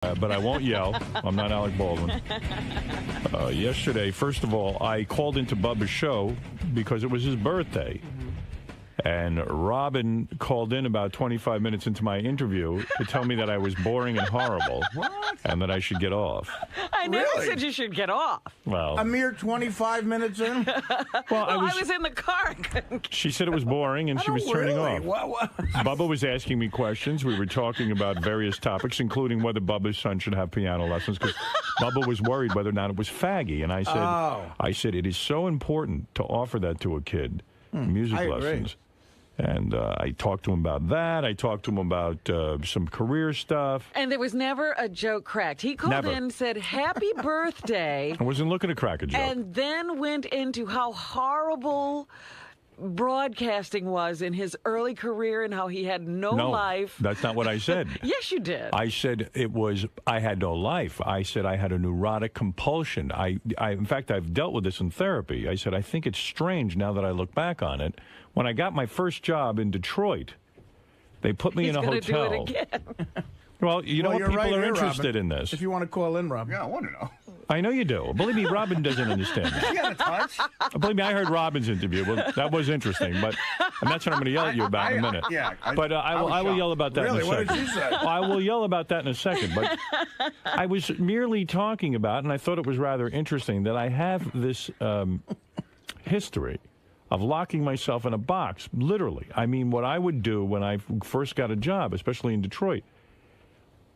But I won't yell. I'm not Alec Baldwin. Yesterday, first of all, I called into Bubba's show because it was his birthday. And Robin called in about 25 minutes into my interview to tell me that I was boring and horrible. What? And that I should get off. I never Really? said you should get off. Well, A mere 25 minutes in? well, I was in the car. She said it was boring, and she was turning off. What? Bubba was asking me questions. We were talking about various topics, including whether Bubba's son should have piano lessons, because Bubba was worried whether or not it was faggy. And I said, it is so important to offer that to a kid, music I agree. lessons. And I talked to him about that. I talked to him about some career stuff. And there was never a joke cracked. He called in and said, happy birthday. I wasn't looking to crack a joke. And then went into how horrible broadcasting was in his early career and how he had no life. That's not what I said. Yes, you did. I said I had no life. I said I had a neurotic compulsion. In fact, I've dealt with this in therapy. I said, I think it's strange now that I look back on it. When I got my first job in Detroit, they put me in a hotel. Do it again. Well, you know what? People right are here, interested Robin. in this. If you want to call in, Robin. Yeah, I want to know. I know you do. Believe me, Robin doesn't understand this. She got a touch. Believe me, I heard Robin's interview. Well, that was interesting, and that's what I'm going to yell at you about in a minute. But I will yell about that in a second. What did she say? I will yell about that in a second. But I was merely talking about, and I thought it was rather interesting, that I have this history of locking myself in a box, literally. I mean, what I would do when I first got a job, especially in Detroit,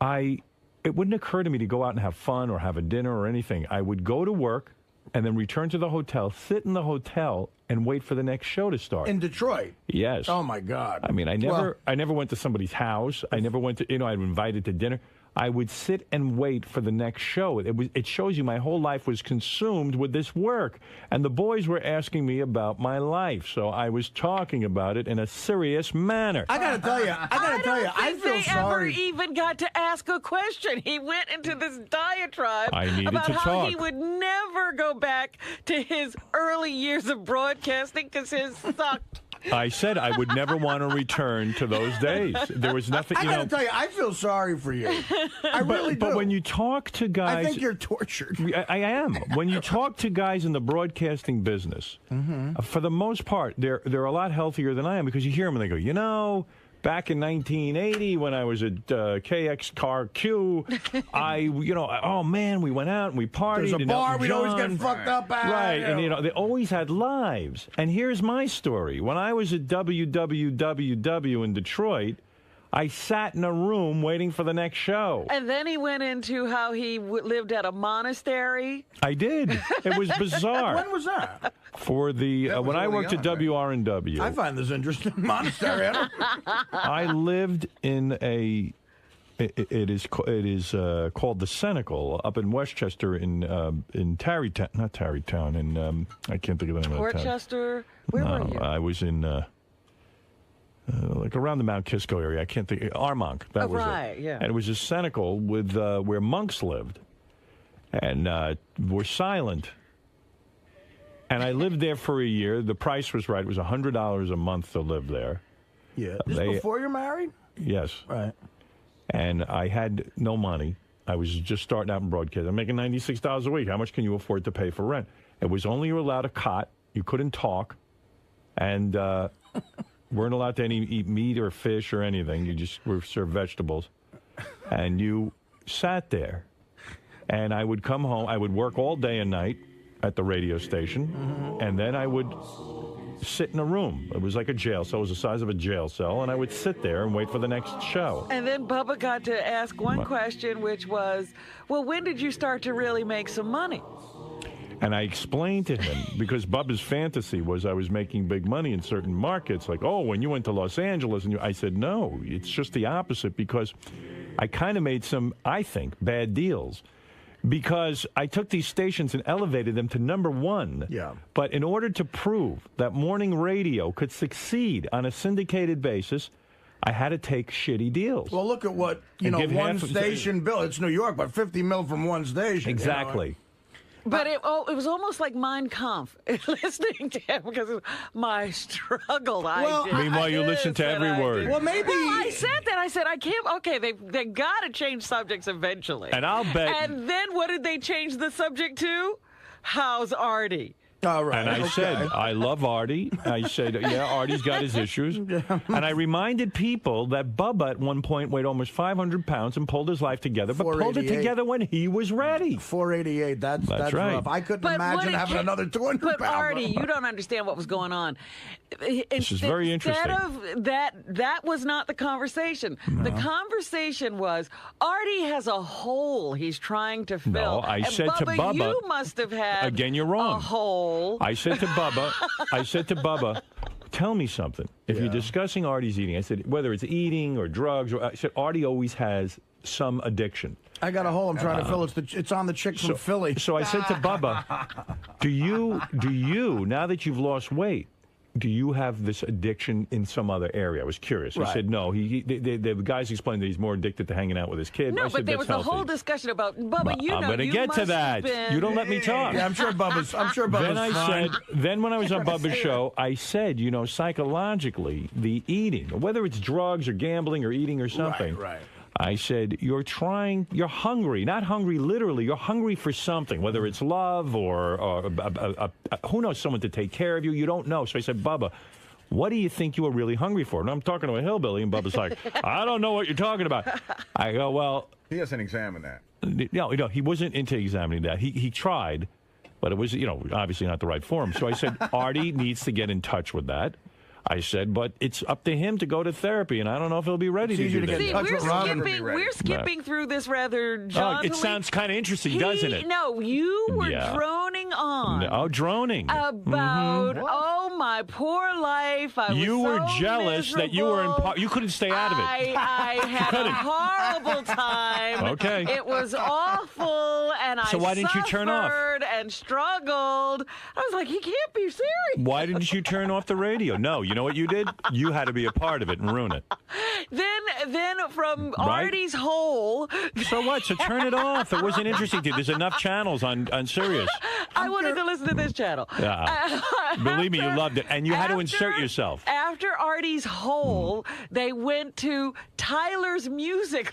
it wouldn't occur to me to go out and have fun or have a dinner or anything. I would go to work and then return to the hotel, sit in the hotel, and wait for the next show to start. In Detroit? Yes. Oh, my God. I mean, I never went to somebody's house. I never went to, I'd invited to dinner. I would sit and wait for the next show. It shows you my whole life was consumed with this work. And the boys were asking me about my life, so I was talking about it in a serious manner. I got to tell you, I feel they sorry. ever even got to ask a question. He went into this diatribe about how he would never go back to his early years of broadcasting because his sucked. I said I would never want to return to those days. There was nothing, I got to tell you, I feel sorry for you. I really do. But when you talk to guys... I think you're tortured. I am. When you talk to guys in the broadcasting business, for the most part, they're a lot healthier than I am, because you hear them and they go, back in 1980 when I was at KXRQ, oh man, we went out and we partied. There's a bar we'd always get fucked up at. Right, and they always had lives. And here's my story. When I was at WWWW in Detroit, I sat in a room waiting for the next show. And then he went into how he lived at a monastery. I did. It was bizarre. When was that? For when I worked at WRNW. I find this interesting. Monastery. I lived in it is called the Cenacle up in Westchester in Tarrytown, not Tarrytown, in I can't think of the name of the town. Portchester. Where were you? I was in like around the Mount Kisco area. I can't think. Armonk. That was it. Yeah. And it was a cenacle with where monks lived, and were silent. And I lived there for a year. The price was right. It was $100 a month to live there. Yeah. This before you're married? Yes. Right. And I had no money. I was just starting out in broadcasting. I'm making $96 a week. How much can you afford to pay for rent? It was only you were allowed a cot. You couldn't talk. And weren't allowed to eat meat or fish or anything. You just were served vegetables. And you sat there. And I would come home. I would work all day and night at the radio station. And then I would sit in a room. It was like a jail cell. It was the size of a jail cell. And I would sit there and wait for the next show. And then Bubba got to ask one question, which was, well, when did you start to really make some money? And I explained to him, because Bubba's fantasy was I was making big money in certain markets, like, oh, when you went to Los Angeles. And I said, no, it's just the opposite, because I kind of made some, I think, bad deals. Because I took these stations and elevated them to #1. Yeah. But in order to prove that morning radio could succeed on a syndicated basis, I had to take shitty deals. Well, look at what, one station bill. It's New York, but $50 million from one station. Exactly. But it was almost like Mein Kampf, listening to him, because of my struggle. Meanwhile, you listen to every word. Well, maybe. No, I said that. I said, I can't. Okay, they got to change subjects eventually. And I'll bet. And then what did they change the subject to? How's Artie? All right. And I said, I love Artie. I said, yeah, Artie's got his issues. And I reminded people that Bubba at one point weighed almost 500 pounds and pulled his life together, but pulled it together when he was ready. 488. That's right. rough. I couldn't imagine having another 200 pounds. But Artie, you don't understand what was going on. This is very interesting. Instead of that was not the conversation. No. The conversation was Artie has a hole he's trying to fill. No, I said to Bubba, you must have had again, you're wrong. A hole. I said to Bubba, tell me something. If you're discussing Artie's eating, I said, whether it's eating or drugs, I said, Artie always has some addiction. I got a hole I'm trying to fill. It's on the chick from Philly. So I said to Bubba, do you, now that you've lost weight, do you have this addiction in some other area? I was curious. He said no. The guys explained that he's more addicted to hanging out with his kid. No, but there was a whole discussion about Bubba. I'm going to get to that. You don't let me talk. Yeah, I'm sure Bubba's. Then when I was on Bubba's show, I said, psychologically, the eating, whether it's drugs or gambling or eating or something. Right. I said, you're hungry, not hungry literally, you're hungry for something, whether it's love or who knows, someone to take care of you, you don't know. So I said, Bubba, what do you think you were really hungry for? And I'm talking to a hillbilly, and Bubba's like, I don't know what you're talking about. I go, well. He hasn't examined that. No, he wasn't into examining that. He tried, but it was, obviously not the right forum. So I said, Artie needs to get in touch with that. I said, but it's up to him to go to therapy, and I don't know if he'll be ready to do that. See, we're skipping through this rather jauntily. It sounds kind of interesting, doesn't it? No, you were droning on. Droning. About, my poor life. You were jealous that you were you couldn't stay out of it. I had a horrible time. Okay. It was awful, and so why didn't you turn off? And struggled. I was like, he can't be serious. Why didn't you turn off the radio? No, you know what you did? You had to be a part of it and ruin it. Then from Artie's hole. So what? So turn it off. It wasn't interesting to you. There's enough channels on Sirius. I wanted to listen to this channel. Believe me, you loved it. And you had to insert yourself. After Artie's hole, they went to Tyler's music.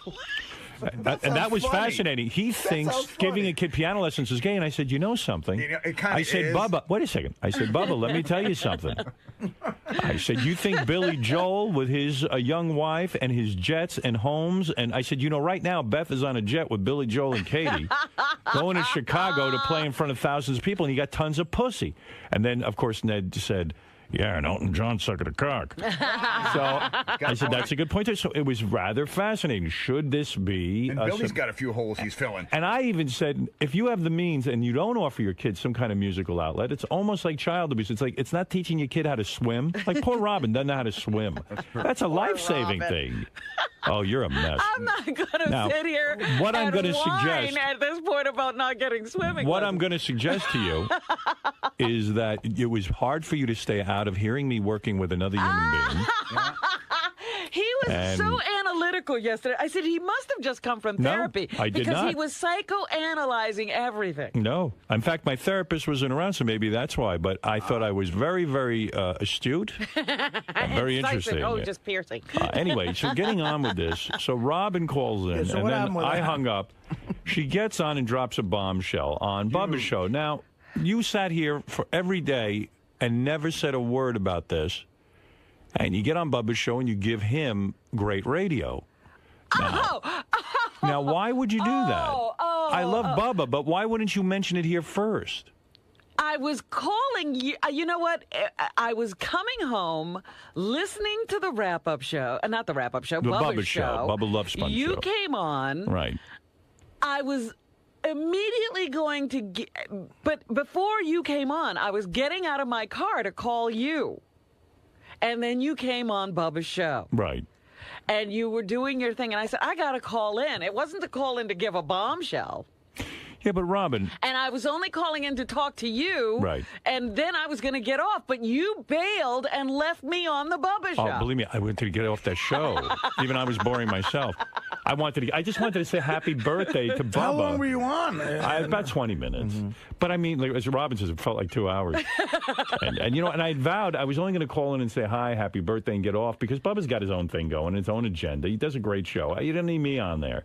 And that was fascinating. He thinks giving a kid piano lessons is gay. And I said, you know something? I said, Bubba, wait a second. I said, Bubba, let me tell you something. I said, you think Billy Joel with his young wife and his jets and homes? And I said, right now Beth is on a jet with Billy Joel and Katie going to Chicago to play in front of thousands of people, and he got tons of pussy. And then, of course, Ned said, yeah, and Elton John sucked a cock. So I said, that's a good point. So it was rather fascinating. Should this be... And Billy's got a few holes he's filling. And I even said, if you have the means and you don't offer your kids some kind of musical outlet, it's almost like child abuse. It's like, it's not teaching your kid how to swim. Like poor Robin doesn't know how to swim. That's a life-saving thing. Oh, you're a mess. I'm not going to sit here and whine at this point about not getting swimming. What I'm going to suggest to you is that it was hard for you to stay out of hearing me working with another human being. He was so analytical yesterday. I said he must have just come from therapy. No, I did not. Because he was psychoanalyzing everything. No. In fact, my therapist wasn't around, so maybe that's why. But I thought I was very, very astute. Very interesting. Oh, just piercing. Anyway, so getting on with this. So Robin calls in, and then I hung up. She gets on and drops a bombshell on Bubba's show. Now, you sat here for every day and never said a word about this. And you get on Bubba's show and you give him great radio. Now, why would you do that? I love Bubba, but why wouldn't you mention it here first? I was calling you. You know what? I was coming home, listening to the wrap-up show. Not the wrap-up show, Bubba's show. Bubba Love Sponge You show. came on. Right. I was immediately going to but before you came on, I was getting out of my car to call you. And then you came on Bubba's show. Right. And you were doing your thing, and I said, I got to call in. It wasn't to call in to give a bombshell. Yeah, but Robin. And I was only calling in to talk to you. Right. And then I was going to get off, but you bailed and left me on the Bubba show. Oh, believe me, I wanted to get off that show. Even I was boring myself. I just wanted to say happy birthday to Bubba. How long were you on? About 20 minutes. But I mean, like, as Robin says, it felt like 2 hours. and you know, and I vowed I was only going to call in and say hi, happy birthday, and get off because Bubba's got his own thing going, his own agenda. He does a great show. You didn't need me on there.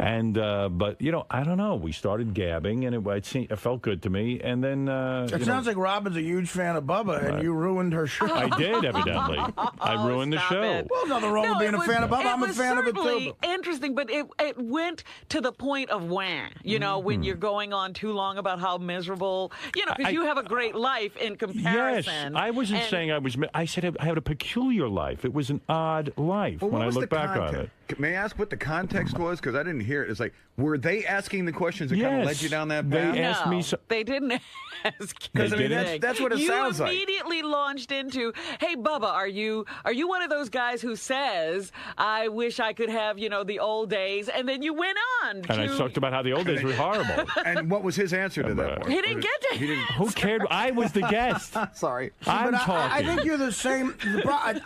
And but you know, I don't know. We started gabbing, and it felt good to me. And then it sounds like Robin's a huge fan of Bubba, and you ruined her show. I did, evidently. I ruined the show. It. Well, nothing wrong with being a fan of Bubba. I'm a fan of it too. Interesting, but it went to the point of wah. You know, when you're going on too long about how miserable. You know, because you have a great life in comparison. Yes, I wasn't saying I was. I said I had a peculiar life. It was an odd life when I look back on it. May I ask what the context was? Because I didn't hear it. It's like, were they asking the questions that kind of led you down that path? They asked me. They didn't ask. Because I mean, that's what it sounds like. You immediately launched into, "Hey, Bubba, are you one of those guys who says, I wish I could have, you know, the old days?" And then you went on. And I talked about how the old days were horrible. And what was his answer to that? He didn't get to. Who cared? I was the guest. Sorry. I'm talking. I think you're the same.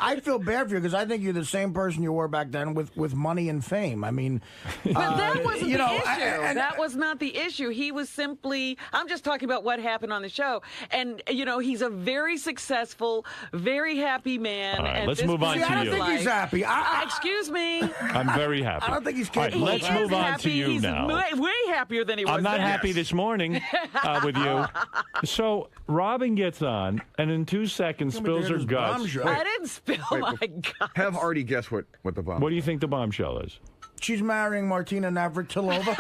I feel bad for you because I think you're the same person you were back then with money and fame. I mean, but that wasn't the issue. That was not the issue. He was simply. I'm just talking about what happened on the show, and you know, he's a very successful, very happy man. All right, and let's move on to you. I don't think he's happy. Excuse me. I'm very happy. I don't think he's kidding. All right, let's move on to you he's now. Way happier than he was. I'm not then. happy this morning with you. So Robin gets on, and in 2 seconds spills her guts. I didn't spill my guts. Have Artie guess what the bomb. What do you think the bombshell is? She's marrying Martina Navratilova.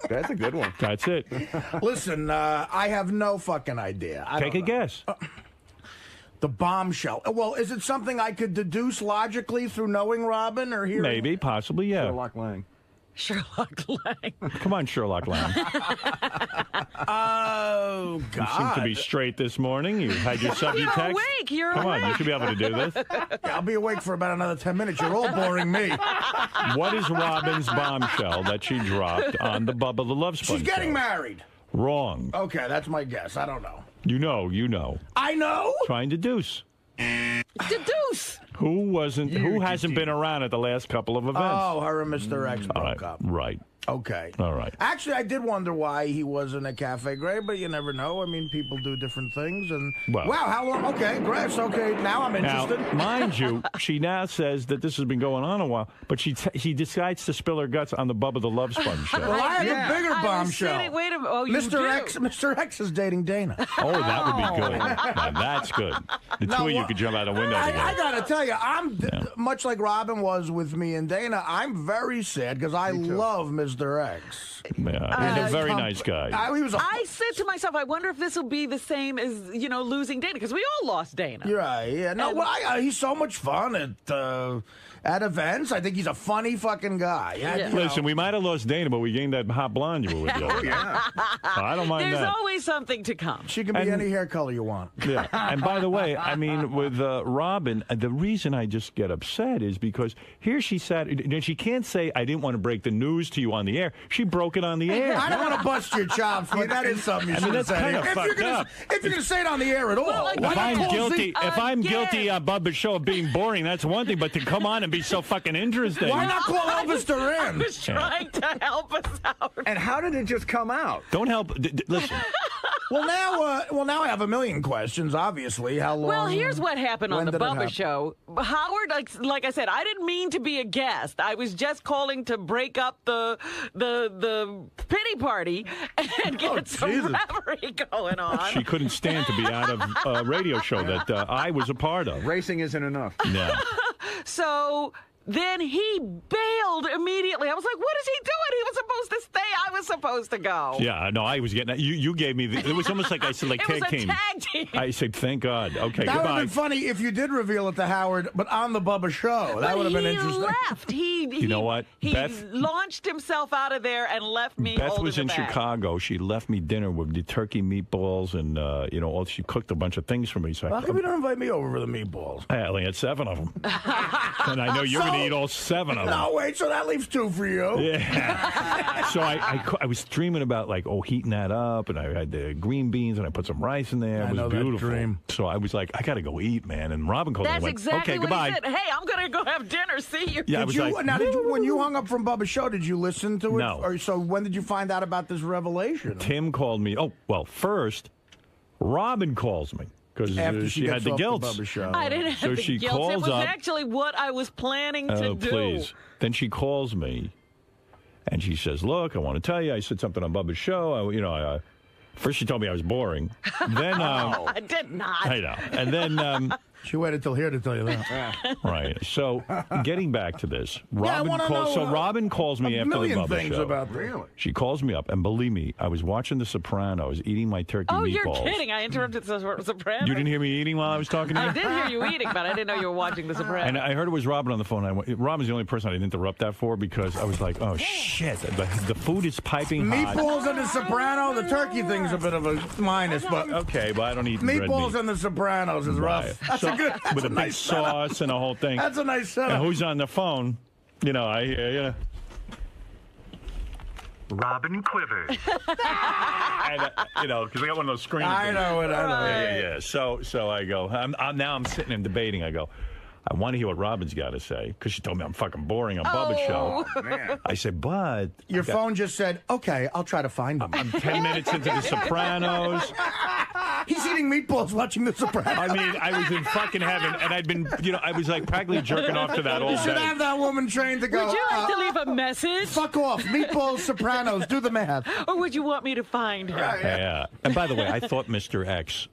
That's a good one. That's it. Listen, I have no fucking idea. Take a guess. The bombshell. Well, is it something I could deduce logically through knowing Robin or hearing? Maybe, possibly, yeah. Sherlock Lang. Sherlock Lang. Come on, Sherlock Lang. Oh, God. You seem to be straight this morning. You had your subject text. You're awake. Come on, you should be able to do this. Yeah, I'll be awake for about another 10 minutes. You're all boring me. What is Robin's bombshell that she dropped on the Bubba the Love Sponge She's getting show? married. Wrong. Okay, that's my guess. I don't know. You know. I know? Trying to deuce. Deduce. Who hasn't been around at the last couple of events? Oh, her and Mr. X broke up. Right. Okay. All right. Actually, I did wonder why he wasn't at Cafe Gray, but you never know. I mean, people do different things. And wow, how long? Okay, Grace. Okay, now I'm interested. Now, mind you, she now says that this has been going on a while, but she decides to spill her guts on the Bubba the Love Sponge show. Well, I have a bigger bombshell. Wait a minute. Oh, Mr. X is dating Dana. Oh, that would be good. Now, that's good. The two of you could jump out a window together. I got to tell you, much like Robin was with me and Dana, I'm very sad because I love Mr. X. Yeah, he's a very nice guy. I said to myself, I wonder if this will be the same as, losing Dana, because we all lost Dana. You're right, yeah. No, he's so much fun at events. I think he's a funny fucking guy. Yeah. Listen, we might have lost Dana, but we gained that hot blonde you were with. Yeah. I don't mind There's that. always something to come. She can be any hair color you want. Yeah. And by the way, I mean, with Robin, the reason I just get upset is because here she sat, and she can't say, I didn't want to break the news to you on the air. She broke it on the air. I don't want to bust your chops, but that is something you should that's kind of fucked up. If you're going to say it on the air at all. If I'm guilty on Bubba's show of being boring, that's one thing, but to come on and be so fucking interesting. Why not call Elvis Duran? I was trying to help us out. And how did it just come out? Don't help. Listen. Well, now I have a million questions, obviously. How long? Well, here's what happened on the Bubba show. Howard, like I said, I didn't mean to be a guest. I was just calling to break up the pity party and get some revelry going on. She couldn't stand to be out of a radio show that I was a part of. Racing isn't enough. No. So then he bailed immediately. I was like, what is he doing? He was supposed to stay. I was supposed to go. Yeah, no, I was getting you gave me it was almost like I said, like tag team. Tag team. I said, thank God. Okay, that goodbye. That would have been funny if you did reveal it to Howard, but on the Bubba show. That would have been interesting. Left. You know what? He launched himself out of there and left me. Beth was in Chicago. She left me dinner with the turkey meatballs and she cooked a bunch of things for me. So how come you don't invite me over for the meatballs? I only had 7 of them. And I know you're going to eat all 7 of them. No, wait, so that leaves 2 for you. Yeah. So I was dreaming about like heating that up, and I had the green beans, and I put some rice in there. It was beautiful. That dream. So I was like, I got to go eat, man. And Robin called me and went, exactly okay, what goodbye. He said. Hey, I'm going to go have dinner. See you. Yeah, when you hung up from Bubba's show, did you listen to it? No. Or so when did you find out about this revelation? Tim called me. Oh, well, first, Robin calls me. Because she had the guilt. I didn't have the guilt. It was actually what I was planning to do. Please. Then she calls me, and she says, look, I want to tell you, I said something on Bubba's show. First she told me I was boring. Then I did not. I know. And then she waited till here to tell you that. Right. So getting back to this, Robin calls me after the Bubba show. About really? She calls me up, and believe me, I was watching The Sopranos, eating my turkey meatballs. Oh, you're kidding! I interrupted The Sopranos. You didn't hear me eating while I was talking to you? I did hear you eating, but I didn't know you were watching The Sopranos. And I heard it was Robin on the phone. Robin's the only person I didn't interrupt that for because I was like, oh shit, the food is piping hot. Meatballs and The Sopranos. The turkey thing's a bit of a minus, but okay, but I don't eat meatballs and The Sopranos is rough. That's a good. With a big sauce and a whole thing. That's a nice setup. And who's on the phone? I Robin Quivers. And, because I got one of those screens. I know it. Yeah. So I go. I'm sitting and debating. I go, I want to hear what Robin's got to say because she told me I'm fucking boring on Bubba's show. Man. I said, but your phone just said, okay, I'll try to find him. I'm 10 minutes into The Sopranos. He's eating meatballs watching The Sopranos. I mean, I was in fucking heaven, and I'd been, I was like practically jerking off to that all day. You should have that woman trained to go. Would you like to leave a message? Fuck off. Meatballs, Sopranos, do the math. Or would you want me to find her? Yeah. And by the way, I thought Mr. X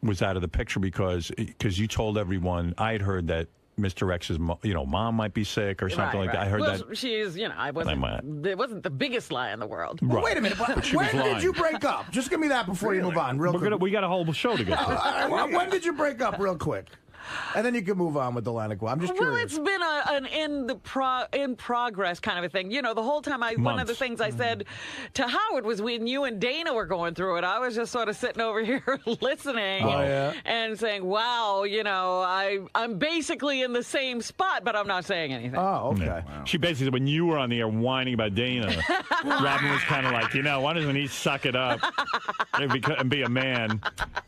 was out of the picture because you told everyone. I had heard that Mr. X's mom might be sick or something like that. I heard that. She is, it wasn't the biggest lie in the world. Well, wait a minute. When did you break up? Just give me that before you move on, real quick. We got a whole show to get through. When did you break up, real quick? And then you can move on with the line of I'm just curious. Well, it's been an in progress kind of a thing. The whole time one of the things I said to Howard was when you and Dana were going through it, I was just sort of sitting over here listening and saying, wow, I'm basically in the same spot, but I'm not saying anything. Oh, okay. Yeah. Wow. She basically said when you were on the air whining about Dana, Robin was kind of like, why doesn't he suck it up and be a man?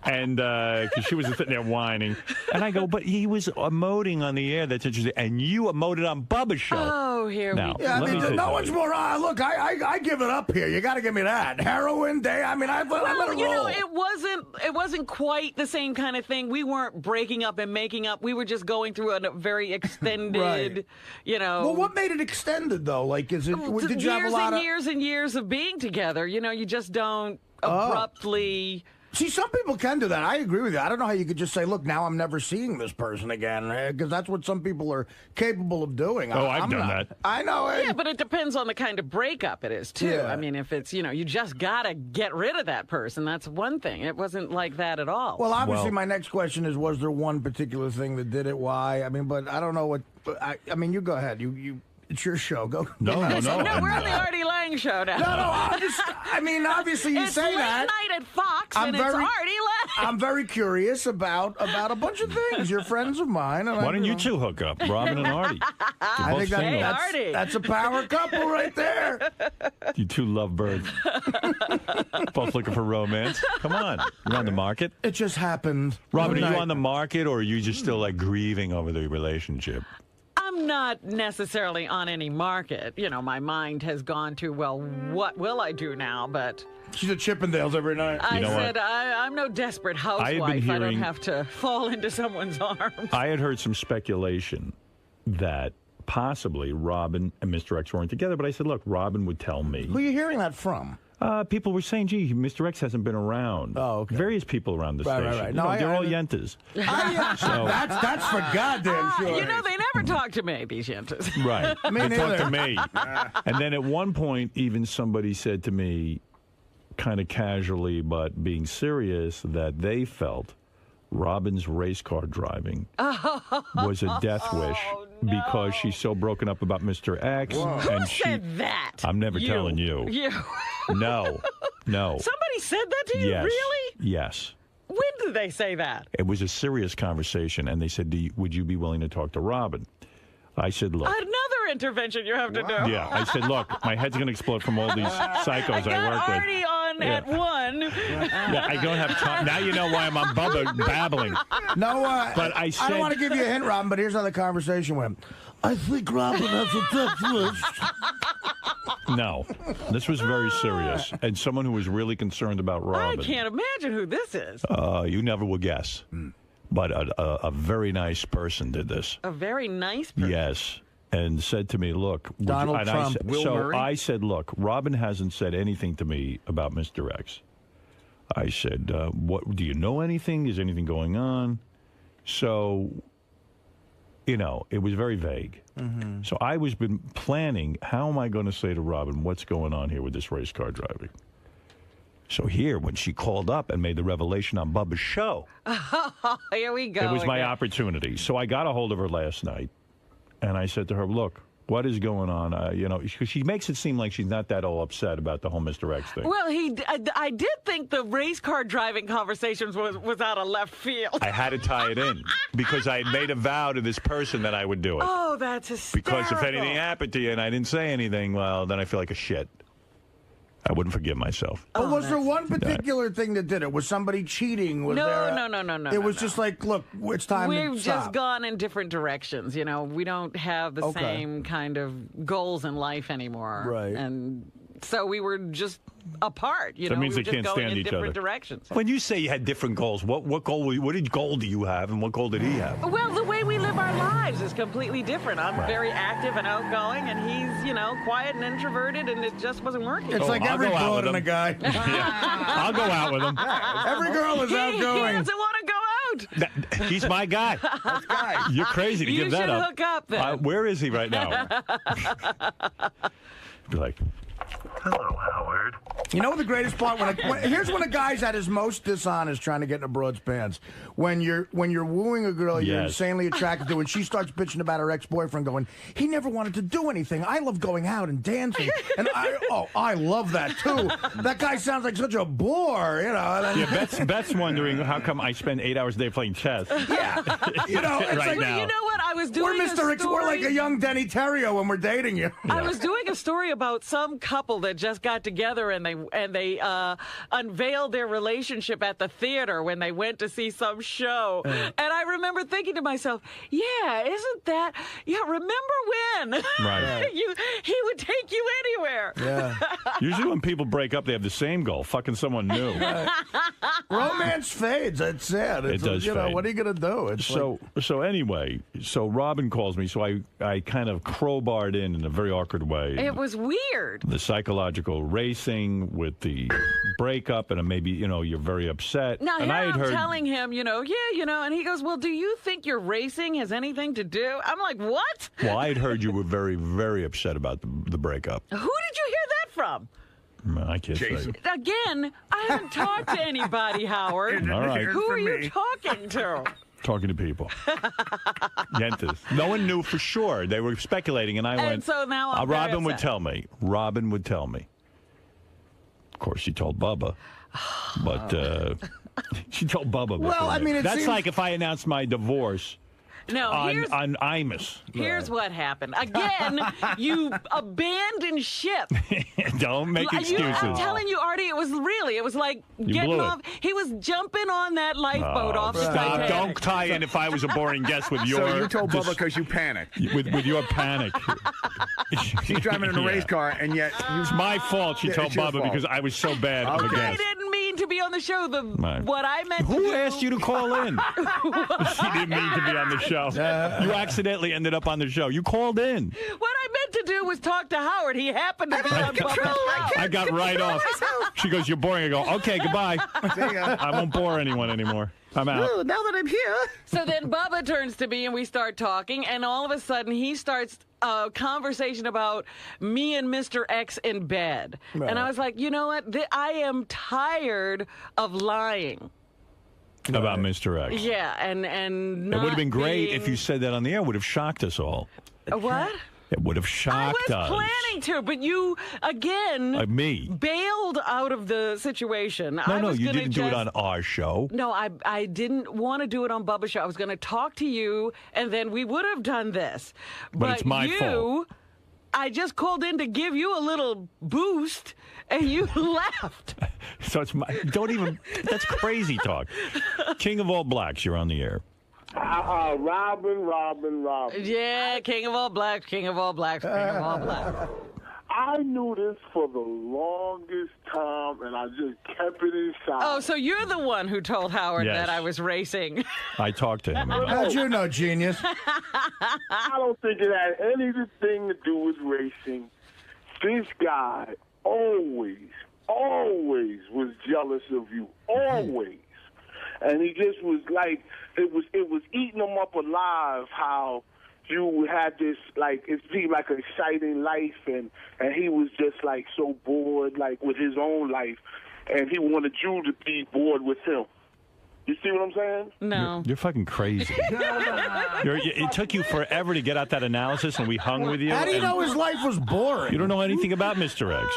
And because she was sitting there whining. And I go, but he was emoting on the air. That's interesting. And you emoted on Bubba's show. Oh, here we go. Yeah, no one's more. Look, I give it up here. You got to give me that. Heroin day. I mean, I let it roll. It wasn't quite the same kind of thing. We weren't breaking up and making up. We were just going through a very extended, Well, what made it extended though? Like, did you have a lot of years and years of being together? You just don't abruptly. See, some people can do that. I agree with you. I don't know how you could just say, look, now I'm never seeing this person again, because that's what some people are capable of doing. I've done that. I know. Yeah, but it depends on the kind of breakup it is, too. Yeah. I mean, if it's, you just got to get rid of that person, that's one thing. It wasn't like that at all. Well, obviously, my next question is, was there one particular thing that did it? Why? I mean, but I don't know what... I mean, you go ahead. It's your show. Go. No, we're on the Artie Lang show now. No, obviously you say that. It's late night at Fox, it's Artie Lang. I'm very curious about a bunch of things. You're friends of mine. Why don't you two hook up, Robin and Artie? I think that's a power couple right there. You two lovebirds. Both looking for romance. Come on. You're on the market. It just happened. Robin, are you on the market, or are you just still grieving over the relationship? I'm not necessarily on any market. My mind has gone to, well, what will I do now? But she's at Chippendales every night. I'm no desperate housewife. I don't have to fall into someone's arms. I had heard some speculation that possibly Robin and Mr. X weren't together, but I said, look, Robin would tell me. Who are you hearing that from? People were saying, gee, Mr. X hasn't been around. Oh, okay. Various people around the station. Right. No, they're all yentas. That's for goddamn sure. They never talk to me, these yentas. Right. They talk to me. And then at one point, even somebody said to me, kind of casually but being serious, that they felt Robin's race car driving was a death wish because she's so broken up about Mr. X. Who said that? I'm never telling you. You. No. Somebody said that to you? Yes. Really? Yes. When did they say that? It was a serious conversation, and they said, would you be willing to talk to Robin? I said, look. Another intervention you have to do. Yeah, I said, look, my head's going to explode from all these psychos I work with. Artie on at 1. Yeah, I don't have time. Now you know why I'm on Bubba babbling. No, but I said, don't want to give you a hint, Robin, but here's how the conversation went. I think Robin has a death wish. No, this was very serious, and someone who was really concerned about Robin. I can't imagine who this is. You never will guess. But a very nice person did this. A very nice person? Yes. And said to me, look. Donald Trump. I said, look, Robin hasn't said anything to me about Mr. X. I said, what? Do you know anything? Is anything going on? So, you know, it was very vague. Mm-hmm. So I was been planning, how am I going to say to Robin, what's going on here with this race car driving? So here, when she called up and made the revelation on Bubba's show. Here we go. It was my opportunity. So I got a hold of her last night, and I said to her, look, what is going on? You know, because she makes it seem like she's not that all upset about the whole Mr. X thing. Well, I did think the race car driving conversations was out of left field. I had to tie it in because I had made a vow to this person that I would do it. Oh, that's hysterical. Because if anything happened to you and I didn't say anything, well, then I feel like a shit. I wouldn't forgive myself. But was there one particular thing that did it? Was somebody cheating? Was No. It was just like, look, it's time to stop. We've just gone in different directions. You know, we don't have the same kind of goals in life anymore. Right. And so we were just apart. You So know, it means we were they just can't going stand in each different other. directions. When you say you had different goals, what goal do you have and what goal did he have? Well, the way we live our lives is completely different. I'm very active and outgoing, and he's, you know, quiet and introverted, and it just wasn't working. It's like every broad and a guy. I'll go out with him. Every girl is outgoing. He doesn't want to go out. He's my guy. You're crazy to give that up. You should hook up then. Where is he right now? Be like, hello, Howard. You know the greatest part? Here's when a guy's at his most dishonest trying to get in a broad's pants. When you're wooing a girl you're insanely attracted to, and she starts bitching about her ex-boyfriend going, he never wanted to do anything. I love going out and dancing. And I love that, too. That guy sounds like such a bore, you know. Yeah, Beth's wondering how come I spend 8 hours a day playing chess. Yeah. You know, it's right like, now. You know what? I was doing We're like a young Denny Terrio when we're dating you. I was doing a story about some couple that just got together and they unveiled their relationship at the theater when they went to see some show. And I remember thinking to myself, yeah, isn't that, remember when? Right. He would take you anywhere. Yeah. Usually when people break up, they have the same goal, fucking someone new. Romance fades. It's sad. It does you know, fade. what are you going to do? It's so anyway, Robin calls me, so I kind of crowbarred in a very awkward way. It was weird. The psychological racing with the breakup, and maybe, you're very upset. Now, and I'm telling him, and he goes, well, do you think your racing has anything to do? I'm like, what? Well, I had heard you were very, very upset about the breakup. Who did you hear that from? I can't say. Again, I haven't talked to anybody, Howard. All right. Who are you talking to? Talking to people. Yentas. No one knew for sure. They were speculating, and I went. So now I'm Robin would tell me. Robin would tell me. Of course, she told Bubba. But she told Bubba. Well, I mean, that's like if I announced my divorce. No, on Imus. Here's what happened. Again, you abandoned ship. Don't make excuses. I'm telling you, Artie, it was like getting off. He was jumping on that lifeboat off the Titanic. Don't tie in if I was a boring guest with your... So you told Bubba because you panicked. With your panic. She's driving in a race car, and yet... It's my fault she told Bubba because I was so bad of a guest. I didn't mean to be on the show. What I meant to do... Who asked you to call in? She didn't mean to be on the show. You accidentally ended up on the show. You called in. What I meant to do was talk to Howard. He happened to be on Bubba's show. I got right off. She goes, you're boring. I go, okay, goodbye. I won't bore anyone anymore. I'm out. Ooh, now that I'm here. So then Bubba turns to me and we start talking, and all of a sudden he starts a conversation about me and Mr. X in bed. Right. And I was like, you know what? I am tired of lying. About Mr. X. Yeah, and it would have been great if you said that on the air. It would have shocked us all. What? It would have shocked us. I was planning to, but you, again, me bailed out of the situation. No, you didn't do it on our show. No, I didn't want to do it on Bubba's show. I was going to talk to you, and then we would have done this. But it's my fault. I just called in to give you a little boost, and you left. So it's that's crazy talk. King of all blacks, you're on the air. Robin. Yeah, king of all blacks, king of all blacks, king of all blacks. I knew this for the longest time, and I just kept it inside. Oh, so you're the one who told Howard Yes. that I was racing. I talked to him about it. How'd you know, genius? I don't think it had anything to do with racing. This guy always was jealous of you. Always. And he just was like, it was eating him up alive how you had this, like, it seemed like an exciting life, and he was just, like, so bored, like, with his own life, and he wanted you to be bored with him. You see what I'm saying? No. You're fucking crazy. It took you forever to get out that analysis, and we hung with you. How do you know his life was boring? You don't know anything about Mr. X.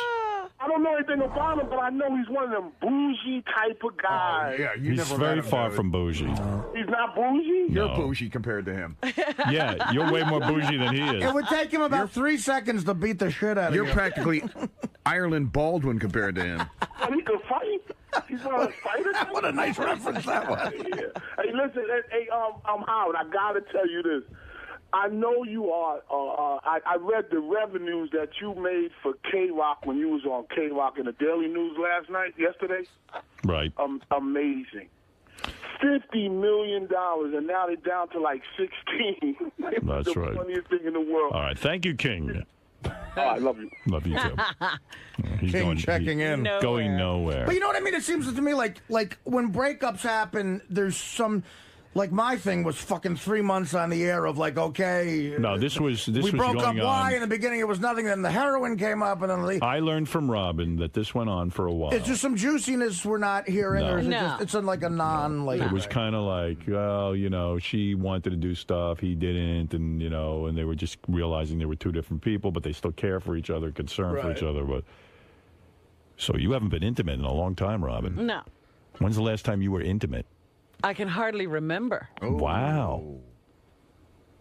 I don't know anything about him, but I know he's one of them bougie type of guys. Yeah, you He's never very met him, far dude. from bougie. He's not bougie? You're No. bougie compared to him. Yeah, you're way more bougie than he is. It would take him about 3 seconds to beat the shit out of you. You're practically Ireland Baldwin compared to him. But he could fight. He's one of the fighters. What a nice reference that was. Yeah. Hey, listen, Howard, I gotta tell you this. I know you are. I read the revenues that you made for K-Rock when you was on K-Rock in the Daily News yesterday. Right. Amazing. $50 million, and now they're down to like 16. That's the right. funniest thing in the world. All right. Thank you, King. I love you. Love you, too. He's King checking in. No. Going nowhere. But you know what I mean? It seems to me like when breakups happen, there's some. Like, my thing was fucking 3 months on the air of, like, okay. No, this was we broke going up. Why? on. In the beginning, it was nothing. Then the heroin came up, and then I learned from Robin that this went on for a while. it's just some juiciness we're not hearing. No. Or is it No. just, it's like a non, like. It was kind of like, well, she wanted to do stuff, he didn't, and, and they were just realizing they were two different people, but they still care for each other, concern for each other. But so you haven't been intimate in a long time, Robin. No. When's the last time you were intimate? I can hardly remember. Wow.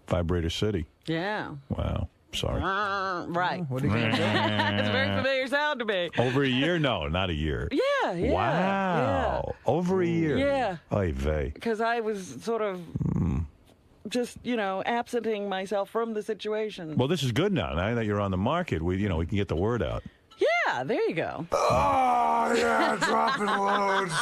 Vibrator City. Yeah. Wow. Sorry. Right. What are you gonna do? It's a very familiar sound to me. Over a year? No, not a year. Yeah. Wow. Over a year. Yeah. Oy vey. Because I was sort of just, absenting myself from the situation. Well, this is good now. Now that you're on the market, we can get the word out. Yeah, there you go. Oh, yeah, dropping loads.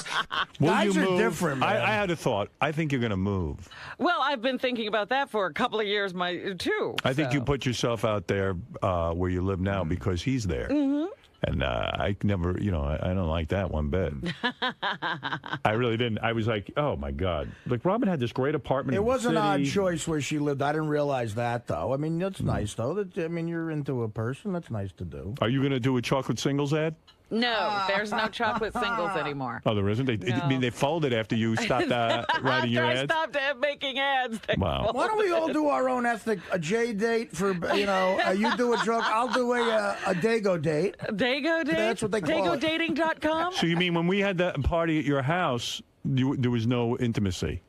Will Guys you are move? different, man. I had a thought. I think you're going to move. Well, I've been thinking about that for a couple of years, too. I think you put yourself out there where you live now because he's there. Mm-hmm. And I never, I don't like that one bit. I really didn't. I was like, oh, my God. Like, Robin had this great apartment It in the was an city. odd choice where she lived. I didn't realize that, though. I mean, that's nice, though. You're into a person. That's nice to do. Are you going to do a chocolate singles ad? No, there's no chocolate singles anymore. Oh, there isn't? They folded after you stopped writing your After ads? I stopped making ads. they Wow. folded. Why don't we all do our own ethnic, a J date for, you do a joke, I'll do a Dago date. Dago date? That's what they call it. DagoDating.com? So you mean when we had that party at your house, there was no intimacy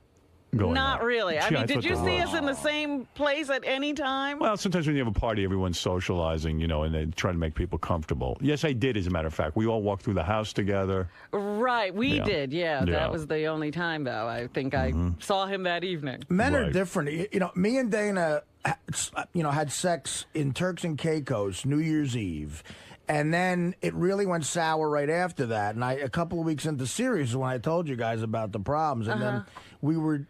going Not on? really. I Gee, mean, did thought you there see was. us in the same place at any time? Well, sometimes when you have a party, everyone's socializing, and they try to make people comfortable. Yes, I did, as a matter of fact. We all walked through the house together. Right, we Yeah. did, yeah. Yeah. That was the only time, though. I think I saw him that evening. Men are Right. different. Me and Dana, had sex in Turks and Caicos New Year's Eve. And then it really went sour right after that. And a couple of weeks into Sirius is when I told you guys about the problems. And then we were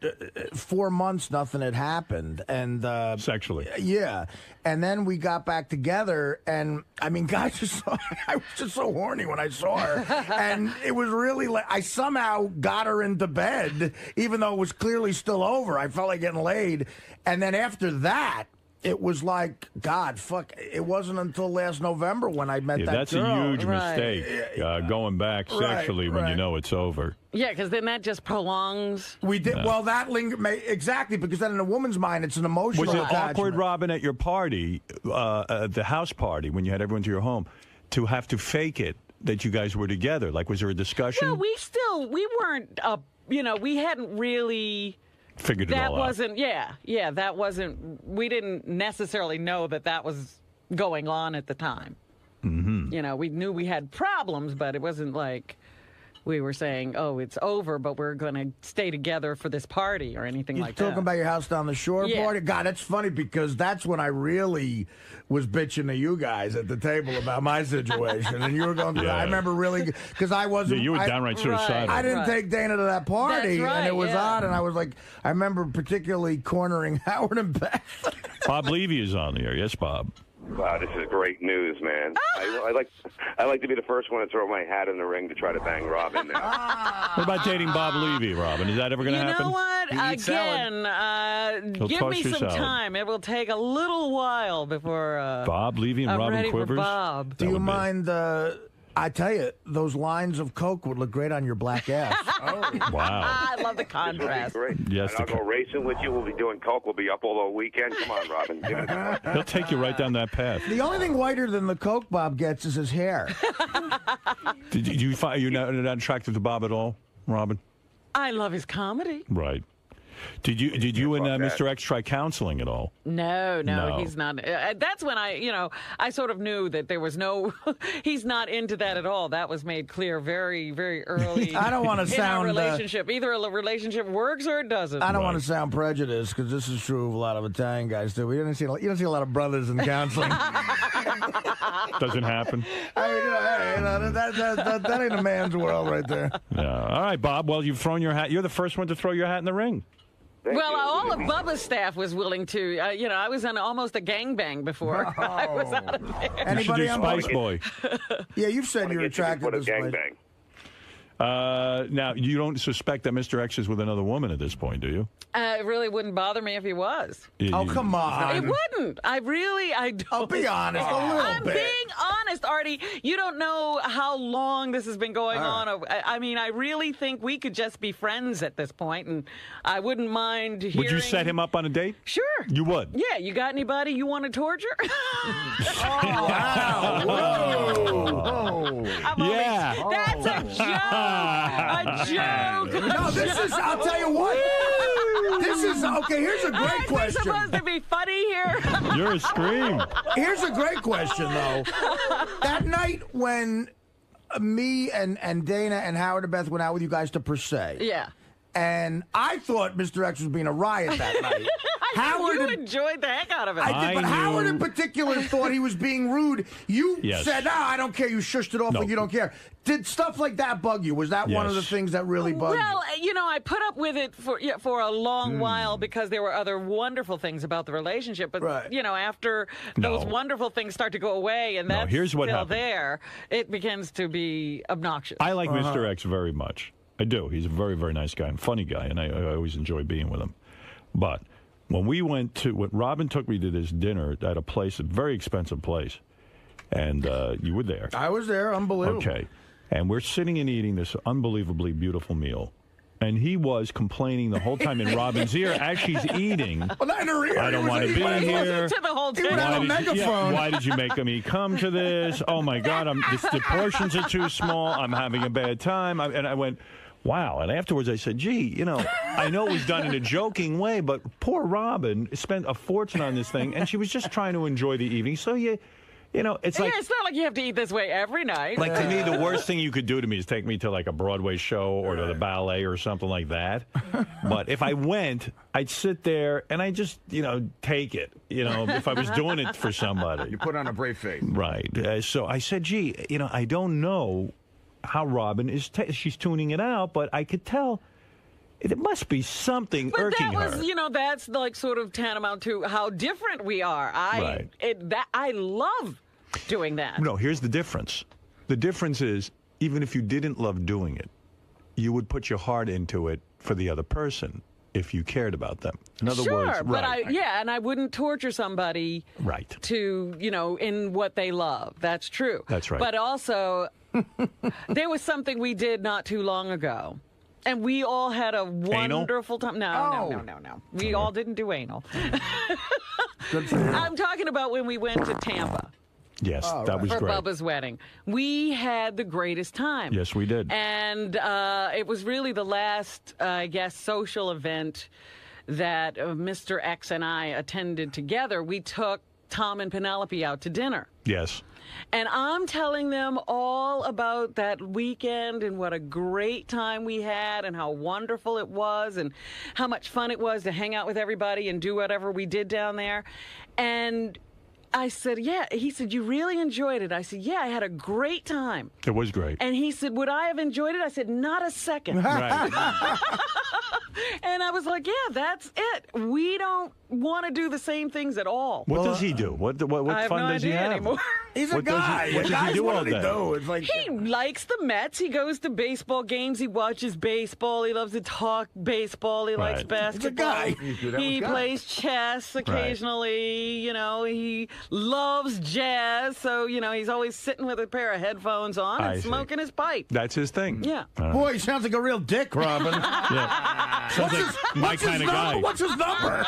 4 months, nothing had happened. And Sexually. yeah. And then we got back together. And I mean, guys, I was just so horny when I saw her. And it was really like I somehow got her into bed, even though it was clearly still over. I felt like getting laid. And then after that, it was like, God, fuck. It wasn't until last November when I met that That's girl. a huge Right. mistake, going back sexually when you right. know it's over. Yeah, because then that just prolongs. We did well. That exactly because then in a woman's mind, it's an emotional Was it attachment. awkward, Robin, at your party, the house party, when you had everyone to your home, to have to fake it that you guys were together? Like, was there a discussion? Well, we weren't, we hadn't really. Figured it That all out. wasn't, that wasn't, we didn't necessarily know that was going on at the time. Mm-hmm. You know, we knew we had problems, but it wasn't like we were saying, oh, it's over, but we're going to stay together for this party or anything like that. You're talking about your house down the shore party? God, that's funny because that's when I really was bitching to you guys at the table about my situation. And you were going through that. I remember really, because I wasn't. Yeah, you were downright suicidal. I didn't take Dana to that party, and it was odd. And I was like, I remember particularly cornering Howard and Beth. Bob Levy is on the air. Yes, Bob. Wow, this is great news, man. I like to be the first one to throw my hat in the ring to try to bang Robin now. What about dating Bob Levy, Robin? Is that ever going to happen? You know what? Again, give me some time. It will take a little while before Bob Levy and I'm Robin ready Quivers. For Bob. Do you mind? I tell you, those lines of coke would look great on your black ass. Wow. I love the contrast. Great. Yes, and I'll go racing with you. We'll be doing coke. We'll be up all the weekend. Come on, Robin. Give it a He'll take you right down that path. The only thing whiter than the coke Bob gets is his hair. Did you find you're not attracted to Bob at all, Robin? I love his comedy. Right. Did you and Mr. X try counseling at all? No, he's not. That's when I sort of knew that there was no, he's not into that at all. That was made clear very, very early. I don't want to sound in our relationship. Either a relationship works or it doesn't. I don't want to sound prejudiced because this is true of a lot of Italian guys too. You don't see a lot of brothers in counseling. Doesn't happen. That ain't a man's world right there. Yeah. All right, Bob. Well, you've thrown your hat. You're the first one to throw your hat in the ring. All of Bubba's staff was willing to. I was in almost a gangbang before I was out of there. Anybody you should do Spice Boy. Yeah, you've said you're attracted to Spice. Now, you don't suspect that Mr. X is with another woman at this point, do you? It really wouldn't bother me if he was. Oh, come on. It wouldn't. I don't. I'll be honest, a little I'm bit. being honest, Artie. You don't know how long this has been going on. I mean, I really think we could just be friends at this point, and I wouldn't mind hearing... Would you set him up on a date? Sure. You would? Yeah. You got anybody you want to torture? Wow. Whoa. That's a joke. A joke. No, this is, I'll tell you what. This is, okay, here's a great question. Supposed to be funny here? You're a scream. Here's a great question, though. That night when me and Dana and Howard and Beth went out with you guys to Per Se. Yeah. And I thought Mr. X was being a riot that night. You enjoyed the heck out of it. I did, but Howard in particular thought he was being rude. You said, no, I don't care. You shushed it off like you don't care. Did stuff like that bug you? Was that one of the things that really bugged you? Well, I put up with it for a long while because there were other wonderful things about the relationship. But, after those wonderful things start to go away and that's still there, it begins to be obnoxious. I like Mr. X very much. I do. He's a very, very nice guy and funny guy, and I always enjoy being with him. But when Robin took me to this dinner at a very expensive place, and you were there. I was there. Unbelievable. Okay. And we're sitting and eating this unbelievably beautiful meal. And he was complaining the whole time in Robin's ear as she's eating. Well, not in her ear. I don't want to be here. To the whole time. Why did you make me come to this? Oh, my God. The portions are too small. I'm having a bad time. And I went... Wow. And afterwards I said, gee, I know it was done in a joking way, but poor Robin spent a fortune on this thing, and she was just trying to enjoy the evening. So, it's like... it's not like you have to eat this way every night. Like, to me, the worst thing you could do to me is take me to, like, a Broadway show or to the ballet or something like that. But if I went, I'd sit there and I just, take it, if I was doing it for somebody. You put on a brave face. Right. So I said, gee, I don't know how Robin is she's tuning it out, but I could tell it must be something irking her. But that's like sort of tantamount to how different we are. I love doing that. No, here's the difference. The difference is, even if you didn't love doing it, you would put your heart into it for the other person if you cared about them. In other words, but and I wouldn't torture somebody to, in what they love. That's true. That's right. But also, there was something we did not too long ago. And we all had a wonderful time. No. We all didn't do anal. I'm talking about when we went to Tampa. Yes, that was for great. Bubba's wedding. We had the greatest time. Yes, we did. And it was really the last, social event that Mr. X and I attended together. We took Tom and Penelope out to dinner. Yes. And I'm telling them all about that weekend and what a great time we had and how wonderful it was and how much fun it was to hang out with everybody and do whatever we did down there. And I said, yeah. He said, you really enjoyed it? I said, yeah, I had a great time. It was great. And he said, would I have enjoyed it? I said, not a second. Right. And I was like, yeah, that's it. We don't want to do the same things at all. What does he do? What I have fun no does he idea have? anymore. He's a guy. What does he do all day? It's like, He likes the Mets. He goes to baseball games. He watches baseball. He loves to talk baseball. He likes basketball. He's a guy. He plays chess occasionally. You know, he loves jazz. So, you know, he's always sitting with a pair of headphones on and smoking his pipe. That's his thing. Yeah. Boy, he sounds like a real dick, Robin. Yeah. Sounds like my kind of guy. What's his number?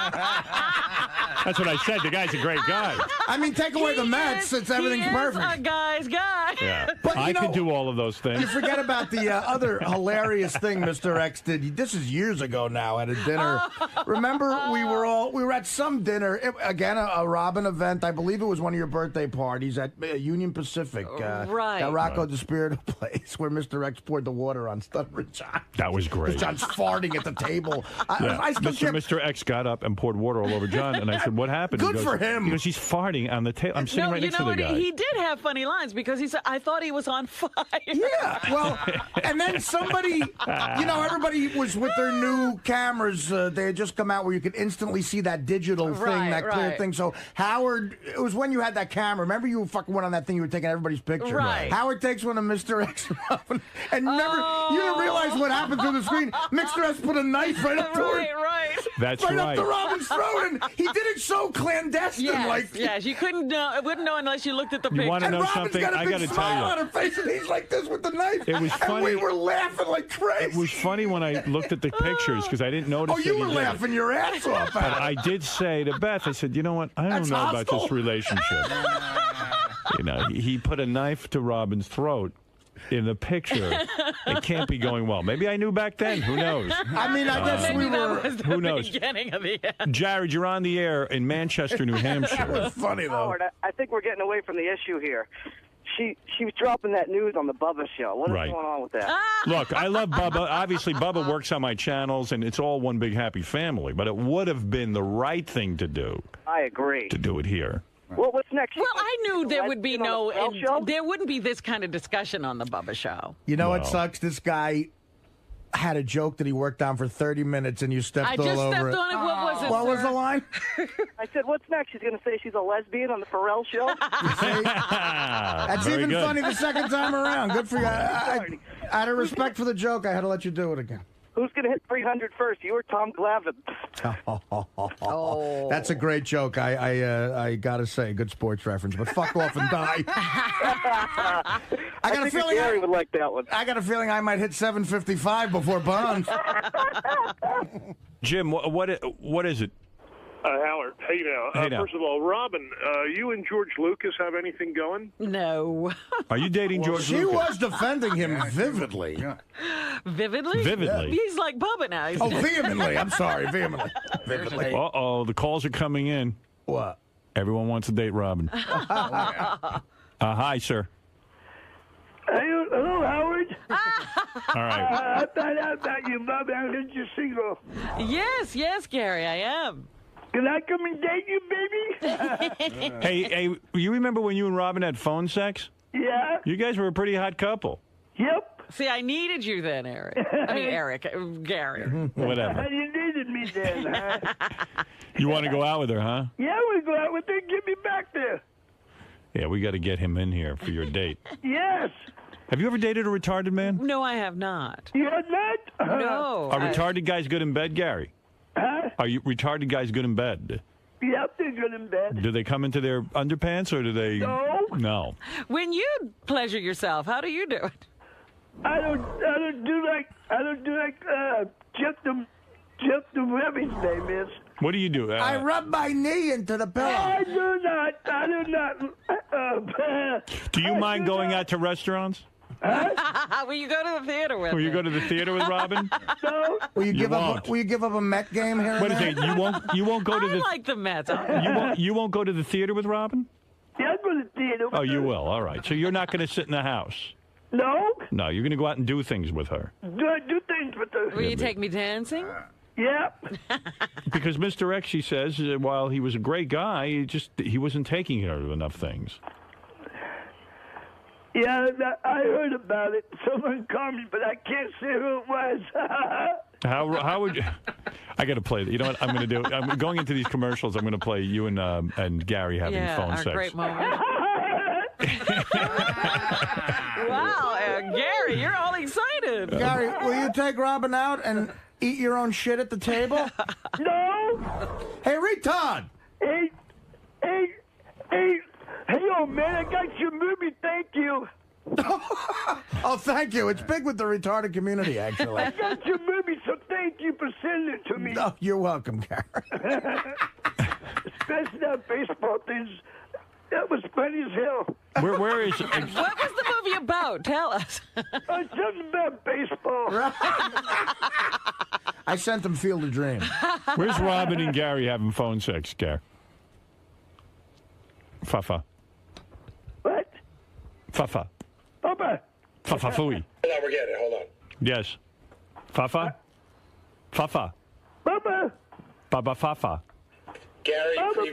That's what I said. The guy's a great guy. I mean, take away the Mets, everything's perfect. He's a guy's guy. Yeah. But, I could do all of those things. You forget about the other hilarious thing Mr. X did. This is years ago now at a dinner. Remember, we were at some dinner, again, a Robin event. I believe it was one of your birthday parties at Union Pacific. Right. That Rocco DeSpirito place where Mr. X poured the water on Stuttering John. That was great. John's farting at the table. I still Mr. X got up and poured water all over John, and I said, what happened? Good for him. He goes, he's farting on the table. I'm sitting right next to the guy. He did have funny lines because he said, I thought he was on fire. Yeah, well, and then somebody, everybody was with their new cameras. They had just come out where you could instantly see that digital thing, that clear thing. So Howard, it was when you had that camera. Remember you fucking went on that thing, you were taking everybody's picture. Right. Howard takes one of Mr. X and remember, you didn't realize what happened through the screen. Mr. X put a knife right up to her. Right. That's right. right. Up to Robin's throat, and he did it so clandestine. Yes, you wouldn't know unless you looked at the picture. You want to know Robin's something? got a I big got to tell smile you. on her face, and he's like this with the knife. It was funny. And we were laughing like crazy. It was funny when I looked at the pictures because I didn't notice. Oh, you were laughing your ass off. But I did say to Beth, I said, you know what? I don't know about this relationship. He put a knife to Robin's throat in the picture. It can't be going well. Maybe I knew back then. Who knows? I mean, I guess we were. Who knows? Beginning of the end. Jared, you're on the air in Manchester, New Hampshire. That was funny, though. Howard, I think we're getting away from the issue here. She was dropping that news on the Bubba show. What is going on with that? Look, I love Bubba. Obviously, Bubba works on my channels, and it's all one big happy family. But it would have been the right thing to do. I agree. To do it here. Well, what's next? Well, I knew there would be there wouldn't be this kind of discussion on the Bubba show. You know what sucks? This guy had a joke that he worked on for 30 minutes, and you stepped all over it. I just stepped on it. What was it, What was the line? I said, what's next? She's going to say she's a lesbian on the Pharrell show? That's even good. funny the second time around. Good for you. Out of respect for the joke, I had to let you do it again. Who's going to hit 300 first? You or Tom Glavine? That's a great joke. I got to say, good sports reference, but fuck off and die. I got a feeling Gary would like that one. I got a feeling I might hit 755 before Bonds. Jim, what is it? Howard, hey now. First of all, Robin, you and George Lucas have anything going? No. Are you dating George She Lucas? was defending him vividly. Yeah. Vividly? Vividly. He's like Bubba now. Vehemently. I'm sorry, vehemently. Vividly. Uh-oh, the calls are coming in. What? Everyone wants to date Robin. Hi, sir. Hello, Howard. All right. I found out about you, Bob. I heard you're single. Yes, Gary, I am. Can I come and date you, baby? Hey, you remember when you and Robin had phone sex? Yeah. You guys were a pretty hot couple. Yep. See, I needed you then, Eric. Gary. Whatever. You needed me then, huh? You want to go out with her, huh? Yeah, we go out with her. Get me back there. Yeah, we got to get him in here for your date. Yes. Have you ever dated a retarded man? No, I have not. You have not? No. Are retarded guys good in bed, Gary? Huh? Are you retarded guys good in bed? Yep, they're good in bed. Do they come into their underpants or do they? No. When you pleasure yourself, how do you do it? I don't do like Jeff the Rabbit's name is. What do you do? I rub my knee into the pillow. I do not. Do you mind going out to restaurants? Will you go to the theater with Will me? you go to the theater with Robin? No. Will you give up a Met game here? Wait a second. You won't go to I the. like the Mets. You won't go to the theater with Robin? Yeah, I'm going to the theater. Oh, you will. All right. So you're not going to sit in the house. No. No, you're going to go out and do things with her. Do things with her. Will you take me dancing? Yeah. Because Mr. X, she says, while he was a great guy, he wasn't taking her to enough things. Yeah, I heard about it. Someone called me, but I can't say who it was. How would you? I got to play. You know what I'm going to do? I'm going into these commercials. I'm going to play you and Gary having phone sex. Great moment. Wow, Gary, you're all excited. Gary, will you take Robin out and eat your own shit at the table? No. Hey, retard. Hey, oh man, I got your movie. Thank you. Oh, thank you. It's big with the retarded community, actually. I got your movie, so thank you for sending it to me. Oh, you're welcome, Gary. Especially that baseball things. That was funny as hell. Where is it? What was the movie about? Tell us. Something about baseball. I sent them Field of Dreams. Where's Robin and Gary having phone sex, Gary? Fafa. What? Fafa. Papa. Fafa fooey. Now we're getting it. Hold on. Yes. Fafa. Fafa. Papa. Baba Fafa. Gary. Papa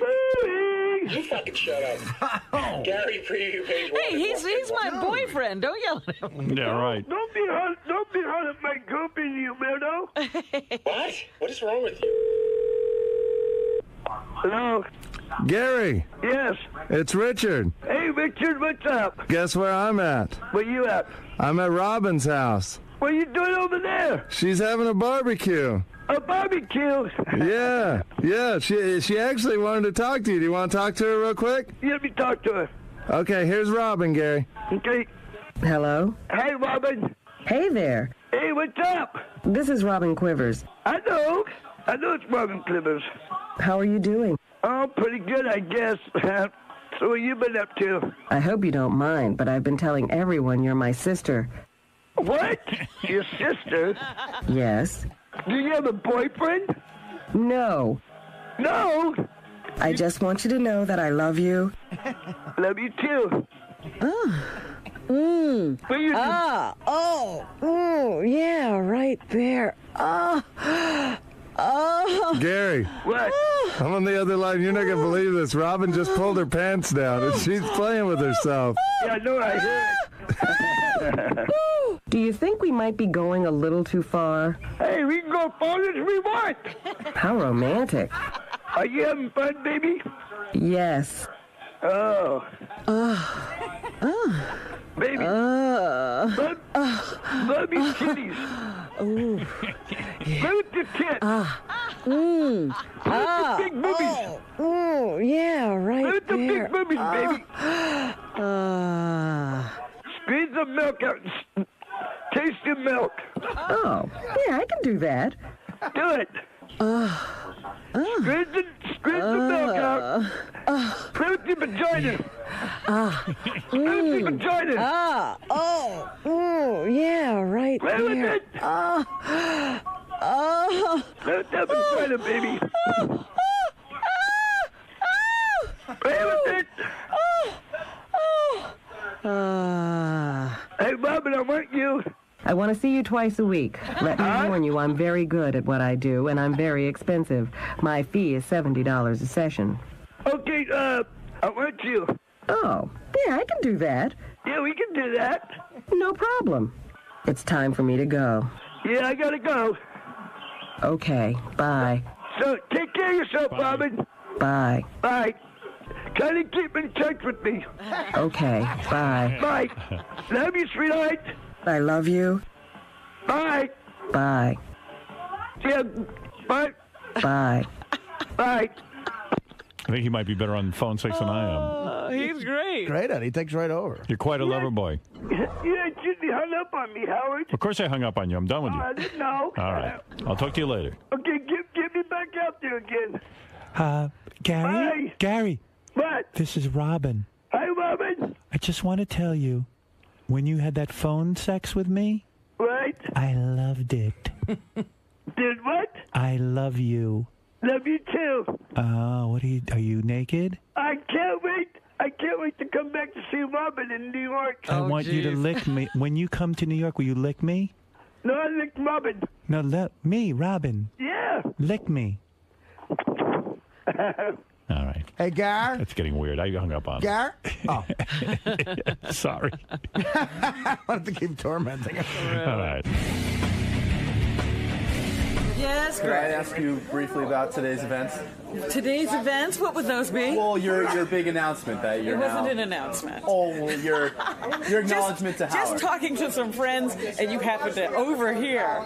You fucking shut up. Gary, preview page 1. Hey, he's my boyfriend. Don't yell at him. Yeah, right. Don't be hard at my gooping, you weirdo. What? What is wrong with you? Hello. Gary, Yes. it's Richard. Hey, Richard, what's up? Guess where I'm at? Where you at? I'm at Robin's house. What are you doing over there? She's having a barbecue. A barbecue. Yeah. She actually wanted to talk to you. Do you want to talk to her real quick? Let me talk to her. Okay, here's Robin, Gary. Okay. Hello? Hey, Robin. Hey there. Hey, what's up? This is Robin Quivers. I know it's Robin Quivers. How are you doing? Oh, pretty good, I guess. So what you been up to? I hope you don't mind, but I've been telling everyone you're my sister. What? Your sister? Yes. Do you have a boyfriend? No. No. I just want you to know that I love you. Love you too. What you Yeah, right there. Gary. What? I'm on the other line. You're not going to believe this. Robin just pulled her pants down, and she's playing with herself. Yeah, I know, I heard it. Do you think we might be going a little too far? Hey, we can go far as we want. How romantic. Are you having fun, baby? Yes. Oh. Baby. Love you titties. Ooh. Play with your tits. Play with the big boobies. Yeah, right Play with the there. big boobies, baby. Squeeze the milk out. Taste the milk. Oh, yeah, I can do that. Do it. Squeeze the milk out. Play with your vagina. Play with your vagina. Yeah, right Play with there. it. Play with that vagina, baby. Play with it. Hey, Robin, I want you. I want to see you twice a week. Let me warn you, I'm very good at what I do, and I'm very expensive. My fee is $70 a session. Okay, I want you. Oh, yeah, I can do that. Yeah, we can do that. No problem. It's time for me to go. Yeah, I gotta go. Okay, bye. So, take care of yourself, Robin. Bye. Bye. Try to keep in touch with me. Okay, bye. Bye. Love you, sweetheart. I love you. Bye. Bye. Yeah, bye. Bye. Bye. I think he might be better on phone sex than I am. He's great. Great, Eddie. He takes right over. You're quite a lover boy. You shouldn't hung up on me, Howard. Of course I hung up on you. I'm done with you. I didn't know. All right. I'll talk to you later. Okay, get me back out there again. Gary? Hi. Gary, What? this is Robin. Hi, Robin. I just want to tell you when you had that phone sex with me, Right? I loved it. Did what? I love you. Love you too. What are you naked? I can't wait. I can't wait to come back to see Robin in New York. I want you to lick me. When you come to New York, will you lick me? No, I licked Robin. No, me, Robin. Yeah. Lick me. All right. Hey, Gar. That's getting weird. I hung up on Gar? Oh. Sorry. I wanted to keep tormenting him. All right. Yes, Could I Greg. ask you briefly about today's events? Today's events? What would those be? Well, your big announcement that you're It wasn't now... an announcement. Oh, well, your acknowledgement to Howard. Just talking to some friends, and you happen to overhear.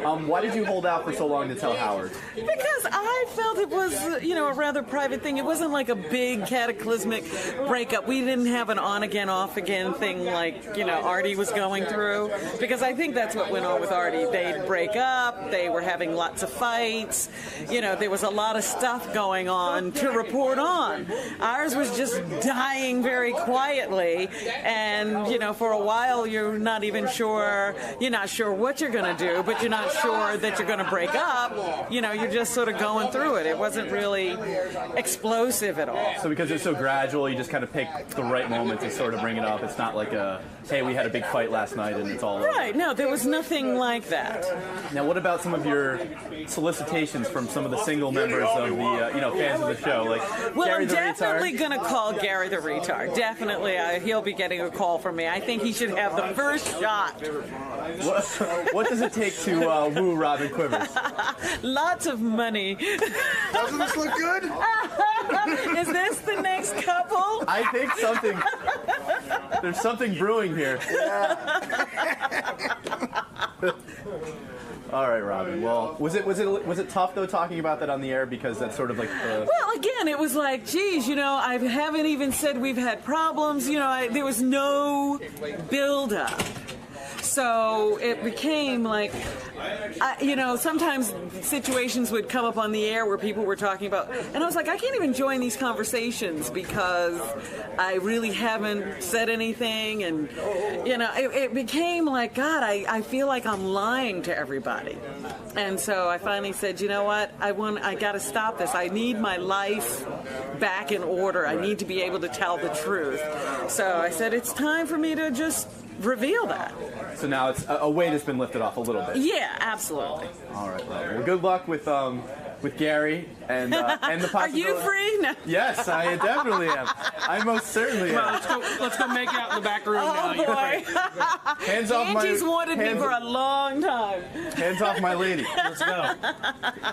Why did you hold out for so long to tell Howard? Because I felt it was, a rather private thing. It wasn't like a big cataclysmic breakup. We didn't have an on-again, off-again thing like, Artie was going through. Because I think that's what went on with Artie. They'd break up. They were having lots of fights. There was a lot of stuff going on to report on. Ours was just dying very quietly. And, for a while, you're not even sure. You're not sure what you're going to do, but you're not sure that you're going to break up. You're just sort of going through it. It wasn't really explosive at all. So because it's so gradual, you just kind of pick the right moment to sort of bring it up. It's not like hey, we had a big fight last night and it's all over. Right. No, there was nothing like that. Now, what about some of your solicitations from some of the single members of the, fans of the show? Like Well, Gary I'm the definitely Retard? going to call Gary the Retard. Definitely. He'll be getting a call from me. I think he should have the first shot. What does it take to woo Robin Quivers? Lots of money. Doesn't this look good? Is this the next couple? I think there's something brewing here. All right, Robin. Well, was it tough though talking about that on the air because that's sort of like the... Well, again, it was like, geez, I haven't even said we've had problems. There was no build-up. So it became like, sometimes situations would come up on the air where people were talking about, and I was like, I can't even join these conversations because I really haven't said anything, and it became like, God, I feel like I'm lying to everybody, and so I finally said, you know what, I got to stop this. I need my life back in order. I need to be able to tell the truth. So I said, it's time for me to just reveal that. So now it's a weight has been lifted off a little bit. Yeah, absolutely. All right, well, good luck with Gary and the possibility. Are you free? No. Yes, I definitely am. I most certainly am. Let's go make out in the back room now. Oh boy! Hands off Angie's wanted me for a long time. Hands off my lady. Let's go.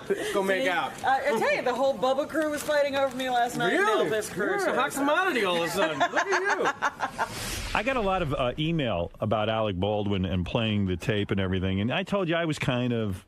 Let's go make out. I tell you, the whole Bubba crew was fighting over me last night. Really? Now this crew. You're a hot commodity all of a sudden. Look at you. I got a lot of email about Alec Baldwin and playing the tape and everything, and I told you I was kind of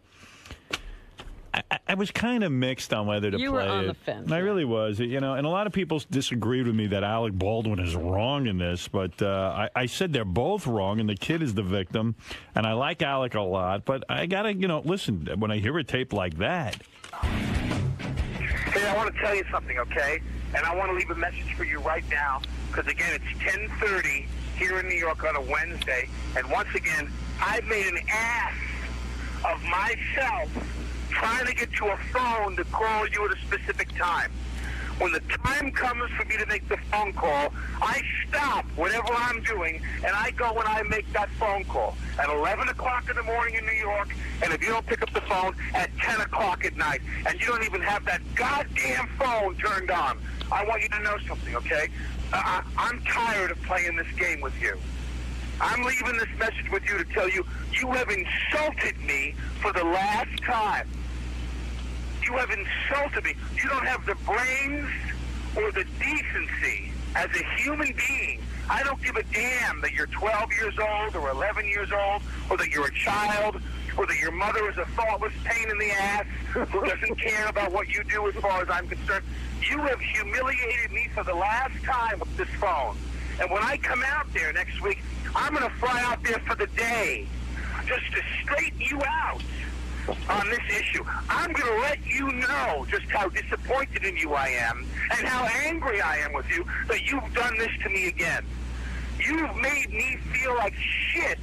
mixed on whether to play it. You were on the fence. I really was, and a lot of people disagreed with me that Alec Baldwin is wrong in this, but I said they're both wrong, and the kid is the victim, and I like Alec a lot, but I gotta, listen, when I hear a tape like that. Hey, I want to tell you something, okay? And I want to leave a message for you right now, because again, it's 10:30 here in New York on a Wednesday, and once again, I've made an ass of myself trying to get to a phone to call you at a specific time. When the time comes for me to make the phone call, I stop whatever I'm doing, and I go and I make that phone call at 11 o'clock in the morning in New York, and if you don't pick up the phone, at 10 o'clock at night, and you don't even have that goddamn phone turned on. I want you to know something, okay? I'm tired of playing this game with you. I'm leaving this message with you to tell you, you have insulted me for the last time. You have insulted me. You don't have the brains or the decency as a human being. I don't give a damn that you're 12 years old or 11 years old or that you're a child or that your mother is a thoughtless pain in the ass who doesn't care about what you do as far as I'm concerned. You have humiliated me for the last time with this phone. And when I come out there next week, I'm going to fly out there for the day just to straighten you out on this issue. I'm going to let you know just how disappointed in you I am and how angry I am with you that you've done this to me again. You've made me feel like shit,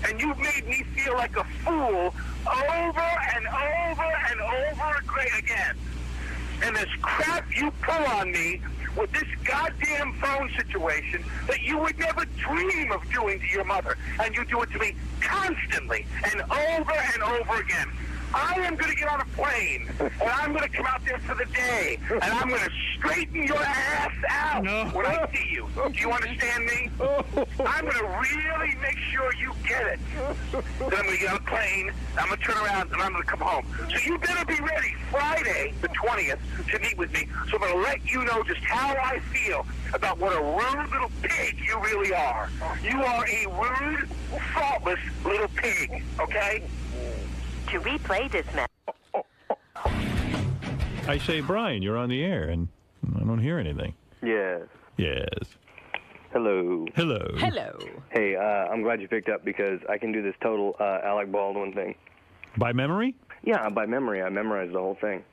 and you've made me feel like a fool over and over and over again. And this crap you pull on me with this goddamn phone situation that you would never dream of doing to your mother, and you do it to me constantly and over again. I am going to get on a plane, and I'm going to come out there for the day, and I'm going to straighten your ass out when I see you. Do you understand me? I'm going to really make sure you get it. Then I'm going to get on a plane, I'm going to turn around, and I'm going to come home. So you better be ready Friday, the 20th, to meet with me. So I'm going to let you know just how I feel about what a rude little pig you really are. You are a rude, thoughtless little pig, okay? To replay this message. I say, Brian, you're on the air, and I don't hear anything. Yes. Yes. Hello. Hello. Hello. Hey, I'm glad you picked up because I can do this total Alec Baldwin thing. By memory? Yeah, by memory. I memorized the whole thing.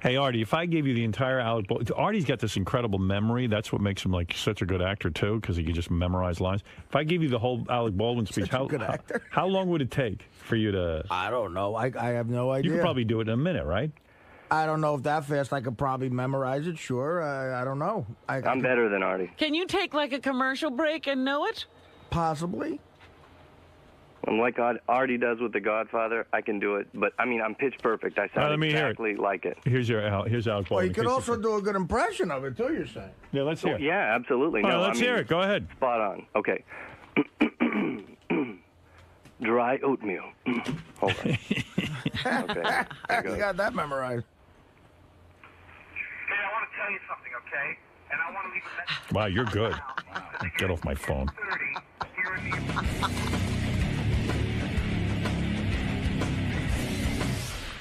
Hey, Artie, if I gave you the entire Alec Baldwin... Artie's got this incredible memory. That's what makes him like such a good actor, too, because he can just memorize lines. If I gave you the whole Alec Baldwin speech, how long would it take for you to... I don't know. I have no idea. You could probably do it in a minute, right? I don't know if that fast I could probably memorize it. Sure. I don't know. I'm better than Artie. Can you take like a commercial break and know it? Possibly. And like Artie does with The Godfather, I can do it. But, I mean, I'm pitch perfect. I sound exactly like it. Here's Alec Baldwin. Well, you could also do a good impression of it, too, you're saying. Yeah, let's hear it. Yeah, absolutely. All right, let's hear it. Go ahead. Spot on. Okay. Dry oatmeal. Hold on. Okay. You got that memorized. Hey, I want to tell you something, okay? And I want to leave a message. Wow, you're good. Get off my phone.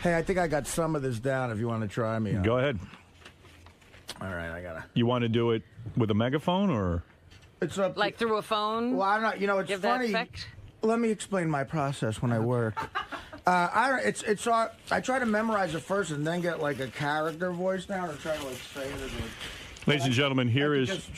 Hey, I think I got some of this down if you want to try me. Go ahead. All right, I got to. You want to do it with a megaphone or? It's up like through a phone? Well, I'm not, it's Give funny. That effect? Let me explain my process when I work. I try to memorize it first and then get like a character voice down and try to like say it. Ladies and gentlemen, here's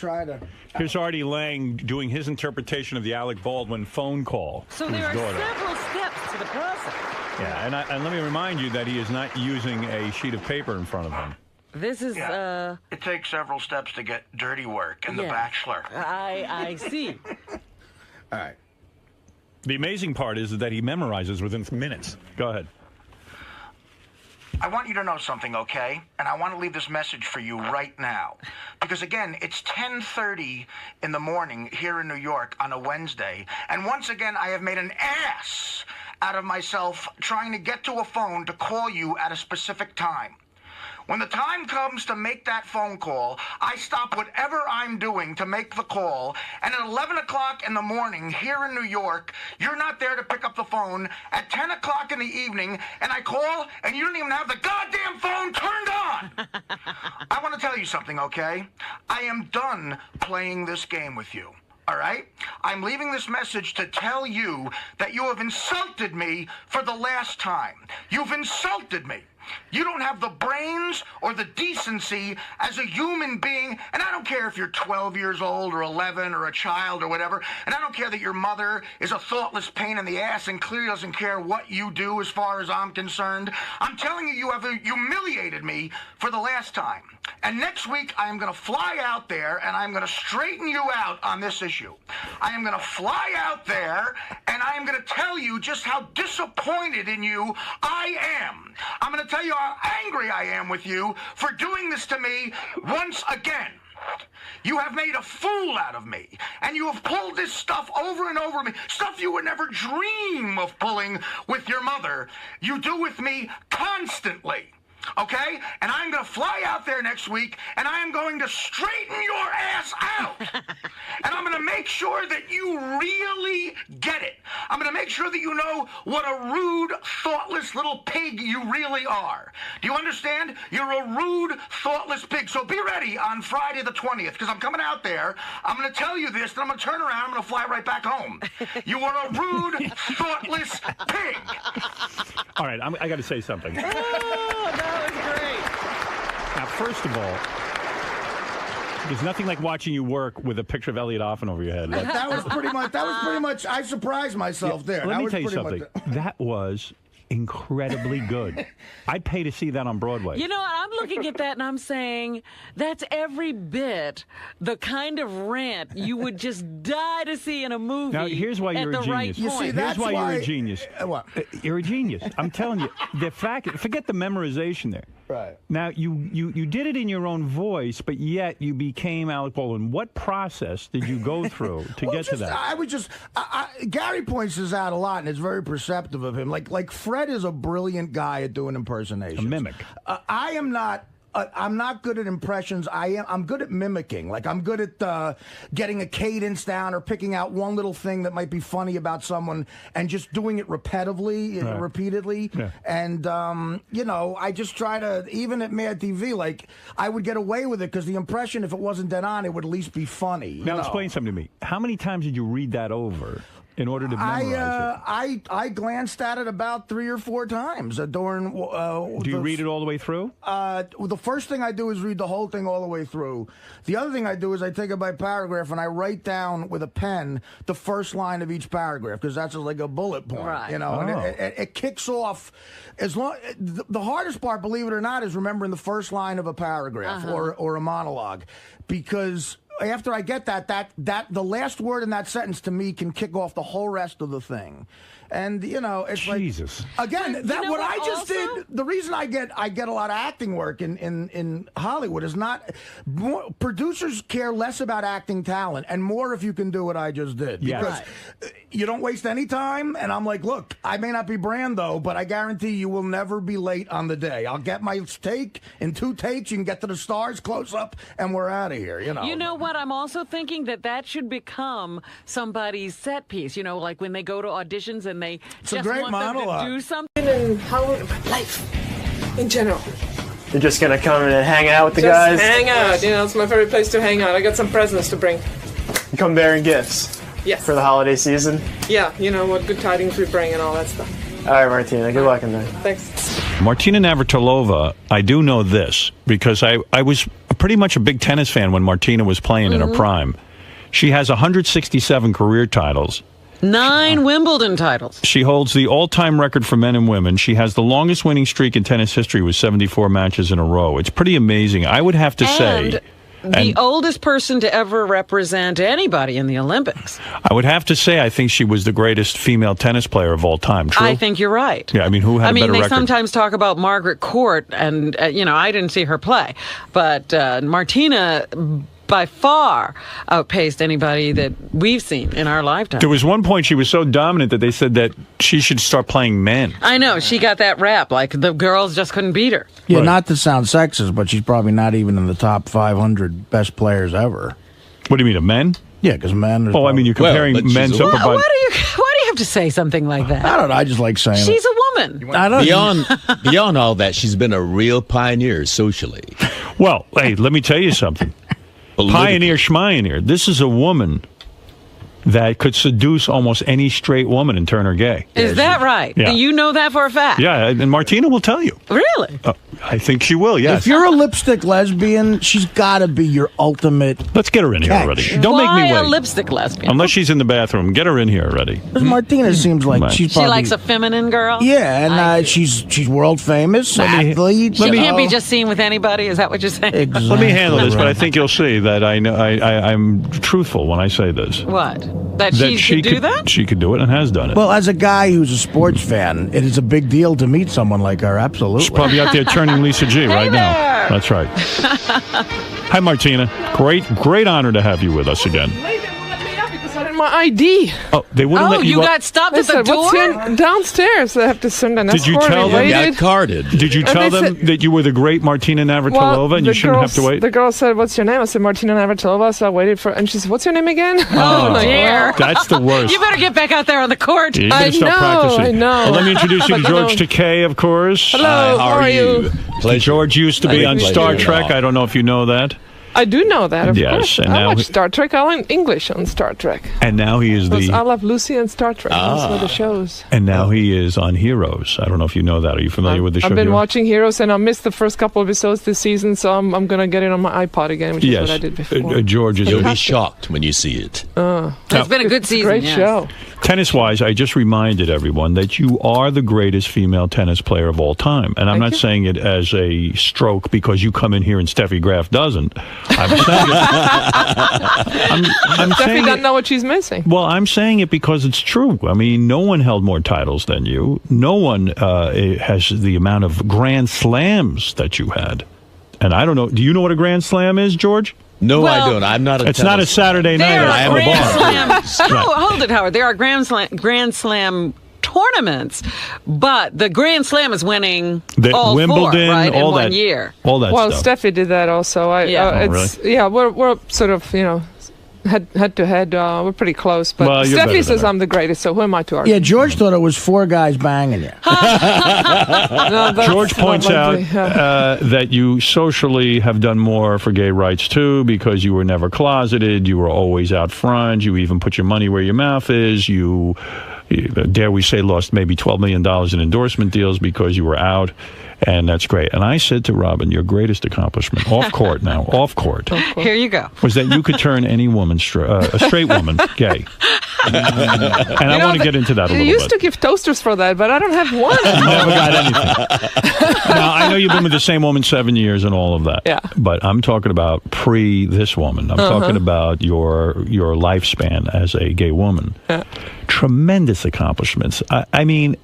Artie Lang doing his interpretation of the Alec Baldwin phone call. So to there his are daughter. several steps to the process. Yeah, and let me remind you that he is not using a sheet of paper in front of him. This is It takes several steps to get dirty work in The Bachelor. I see. All right. The amazing part is that he memorizes within minutes. Go ahead. I want you to know something, okay? And I want to leave this message for you right now. Because, again, it's 10:30 in the morning here in New York on a Wednesday. And once again, I have made an ass out of myself trying to get to a phone to call you at a specific time. When the time comes to make that phone call, I stop whatever I'm doing to make the call, and at 11 o'clock in the morning here in New York, you're not there to pick up the phone. At 10 o'clock in the evening, and I call, and you don't even have the goddamn phone turned on! I want to tell you something, okay? I am done playing this game with you. All right? I'm leaving this message to tell you that you have insulted me for the last time. You've insulted me. You don't have the brains or the decency as a human being, and I don't care if you're 12 years old or 11 or a child or whatever, and I don't care that your mother is a thoughtless pain in the ass and clearly doesn't care what you do as far as I'm concerned. I'm telling you, you have humiliated me for the last time. And next week, I am going to fly out there, and I'm going to straighten you out on this issue. I am going to fly out there, and I am going to tell you just how disappointed in you I am. I'm going to tell you how angry I am with you for doing this to me once again. You have made a fool out of me, and you have pulled this stuff over and over me, stuff you would never dream of pulling with your mother. You do with me constantly. Okay? And I'm going to fly out there next week, and I am going to straighten your ass out. And I'm going to make sure that you really get it. I'm going to make sure that you know what a rude, thoughtless little pig you really are. Do you understand? You're a rude, thoughtless pig. So be ready on Friday the 20th, because I'm coming out there. I'm going to tell you this, then I'm going to turn around. I'm going to fly right back home. You are a rude, thoughtless pig. All right, I got to say something. Oh, that was great. Now, first of all, There's nothing like watching you work with a picture of Elliot Offen over your head. That was pretty much. I surprised myself there. Let me tell you something. That was incredibly good. I'd pay to see that on Broadway. You know what? I'm looking at that and I'm saying that's every bit the kind of rant you would just die to see in a movie. Now, here's why you're a genius. Right you see, here's why you're a genius. What? You're a genius. I'm telling you. The fact, forget the memorization there. Right. Now, you did it in your own voice, but yet you became Alec Baldwin. What process did you go through to get to that? I would just... Gary points this out a lot, and it's very perceptive of him. Like Fred is a brilliant guy at doing impersonations. A mimic. I am not... I'm not good at impressions. I'm good at mimicking. Like, I'm good at getting a cadence down or picking out one little thing that might be funny about someone and just doing it repeatedly. Yeah. And, I just try to, even at Mad TV, like, I would get away with it because the impression, if it wasn't dead on, it would at least be funny. Now, explain something to me. How many times did you read that over in order to memorize it? I glanced at it about 3 or 4 times during. Do you read it all the way through? The first thing I do is read the whole thing all the way through. The other thing I do is I take it by paragraph and I write down with a pen the first line of each paragraph because that's like a bullet point, right. And it kicks off. As long the hardest part, believe it or not, is remembering the first line of a paragraph or a monologue, because after I get that the last word in that sentence to me can kick off the whole rest of the thing. And it's Jesus. Like, again, what I just did. The reason I get a lot of acting work in Hollywood is not producers care less about acting talent and more if you can do what I just did, because you don't waste any time. And I'm like, look, I may not be Brando, but I guarantee you will never be late on the day. I'll get my take in 2 takes. You can get to the stars close up, and we're out of here. You know what? I'm also thinking that should become somebody's set piece. Like when they go to auditions and they just want them to do something. In Hollywood, life in general. You're just gonna come in and hang out with the guys? Just hang out. It's my favorite place to hang out. I got some presents to bring. You come bearing gifts? Yes. For the holiday season? Yeah, what good tidings we bring and all that stuff. All right, Martina, good luck in there. Thanks. Martina Navratilova, I do know this because I was pretty much a big tennis fan when Martina was playing in her prime. She has 167 career titles. 9 Wimbledon titles. She holds the all-time record for men and women. She has the longest winning streak in tennis history with 74 matches in a row. It's pretty amazing. I would have to say... The oldest person to ever represent anybody in the Olympics. I would have to say I think she was the greatest female tennis player of all time. True? I think you're right. Yeah, who had a better record? They sometimes talk about Margaret Court, and, I didn't see her play. But Martina by far outpaced anybody that we've seen in our lifetime. There was one point she was so dominant that they said that she should start playing men. I know. She got that rap. Like, the girls just couldn't beat her. Yeah, not to sound sexist, but she's probably not even in the top 500 best players ever. What do you mean, of men? Yeah, because men... you're comparing men's up about... Why do you have to say something like that? I don't know. I just like saying she's a woman. Beyond all that, she's been a real pioneer socially. Well, hey, let me tell you something. Pioneer schmioneer. This is a woman that could seduce almost any straight woman and turn her gay. Is that right? Yeah. You know that for a fact? Yeah, and Martina will tell you. Really? I think she will, yes. If you're a lipstick lesbian, she's got to be your ultimate Let's get her in here already. Don't make me wait. Why a lipstick lesbian? Unless she's in the bathroom. Get her in here already. Martina seems like she's probably... She likes a feminine girl? Yeah, and she's world famous, athlete. She can't be just seen with anybody, is that what you're saying? Exactly. Let me handle this, but I think you'll see that I'm truthful when I say this. What? That she could do that? She could do it and has done it. Well, as a guy who's a sports fan, it is a big deal to meet someone like her, absolutely. She's probably out there turning Lisa G right now. That's right. Hi, Martina. Great honor to have you with us again. My ID. Oh, they wouldn't let you. You got stopped at the door? Downstairs. I have to send an escort. Did you tell them? You got carded. Did you tell them that you were the great Martina Navratilova and you shouldn't have to wait? The girl said, "What's your name?" I said, "Martina Navratilova." So I waited for, and she said, "What's your name again?" Oh dear. That's the worst. You better get back out there on the court. Yeah, you better start practicing. I know. Well, let me introduce you to George Takei, of course. Hello. How are you? Pleasure. George used to be on Star Trek. I don't know if you know that. I do know that, of Yes, course. and I now watch he- Star Trek. I learn English on Star Trek. And now he is I the. love Lucy and Star Trek. Those were the shows. And now he is on Heroes. I don't know if you know that. Are you familiar with the show? I've been Heroes? watching Heroes, and I missed the first couple of episodes this season, so I'm going to get it on my iPod again, which is what I did before. George is. You'll be shocked when you see it. It's been a good season. Great yes. show. Tennis-wise, I just reminded everyone that you are the greatest female tennis player of all time. And I'm not saying it as a stroke because you come in here and Steffi Graf doesn't. I'm saying it. I'm Steffi saying doesn't it, know what she's missing. well, I'm saying it because it's true. I mean, no one held more titles than you. No one has the amount of Grand Slams that you had. And I don't know. Do you know what a Grand Slam is, George? No, I don't. I'm not a It's not a Saturday night. There I are am a Grand bar. Slam. Oh, hold it, Howard. There are Grand Slam tournaments, but the Grand Slam is winning all Wimbledon, four, right, all in that, one year. All that Well, stuff. Steffi did that also. We're sort of, head to head. We're pretty close, but Well, you're better Steffi than says her. I'm the greatest, so who am I to argue? Yeah, George thought it was 4 guys banging you. No, that's George points not out likely, yeah. that you socially have done more for gay rights too, because you were never closeted. You were always out front. You even put your money where your mouth is. You dare we say, lost maybe $12 million in endorsement deals because you were out. And that's great. And I said to Robin, your greatest accomplishment, off court now, off court, Here you go. was that you could turn any woman, a straight woman, gay. And I want to get into that a You little used bit. to give toasters for that, but I don't have one. Never got anything. Now, I know you've been with the same woman 7 years and all of that. Yeah. But I'm talking about pre this woman. I'm talking about your lifespan as a gay woman. Yeah. Tremendous accomplishments. I mean,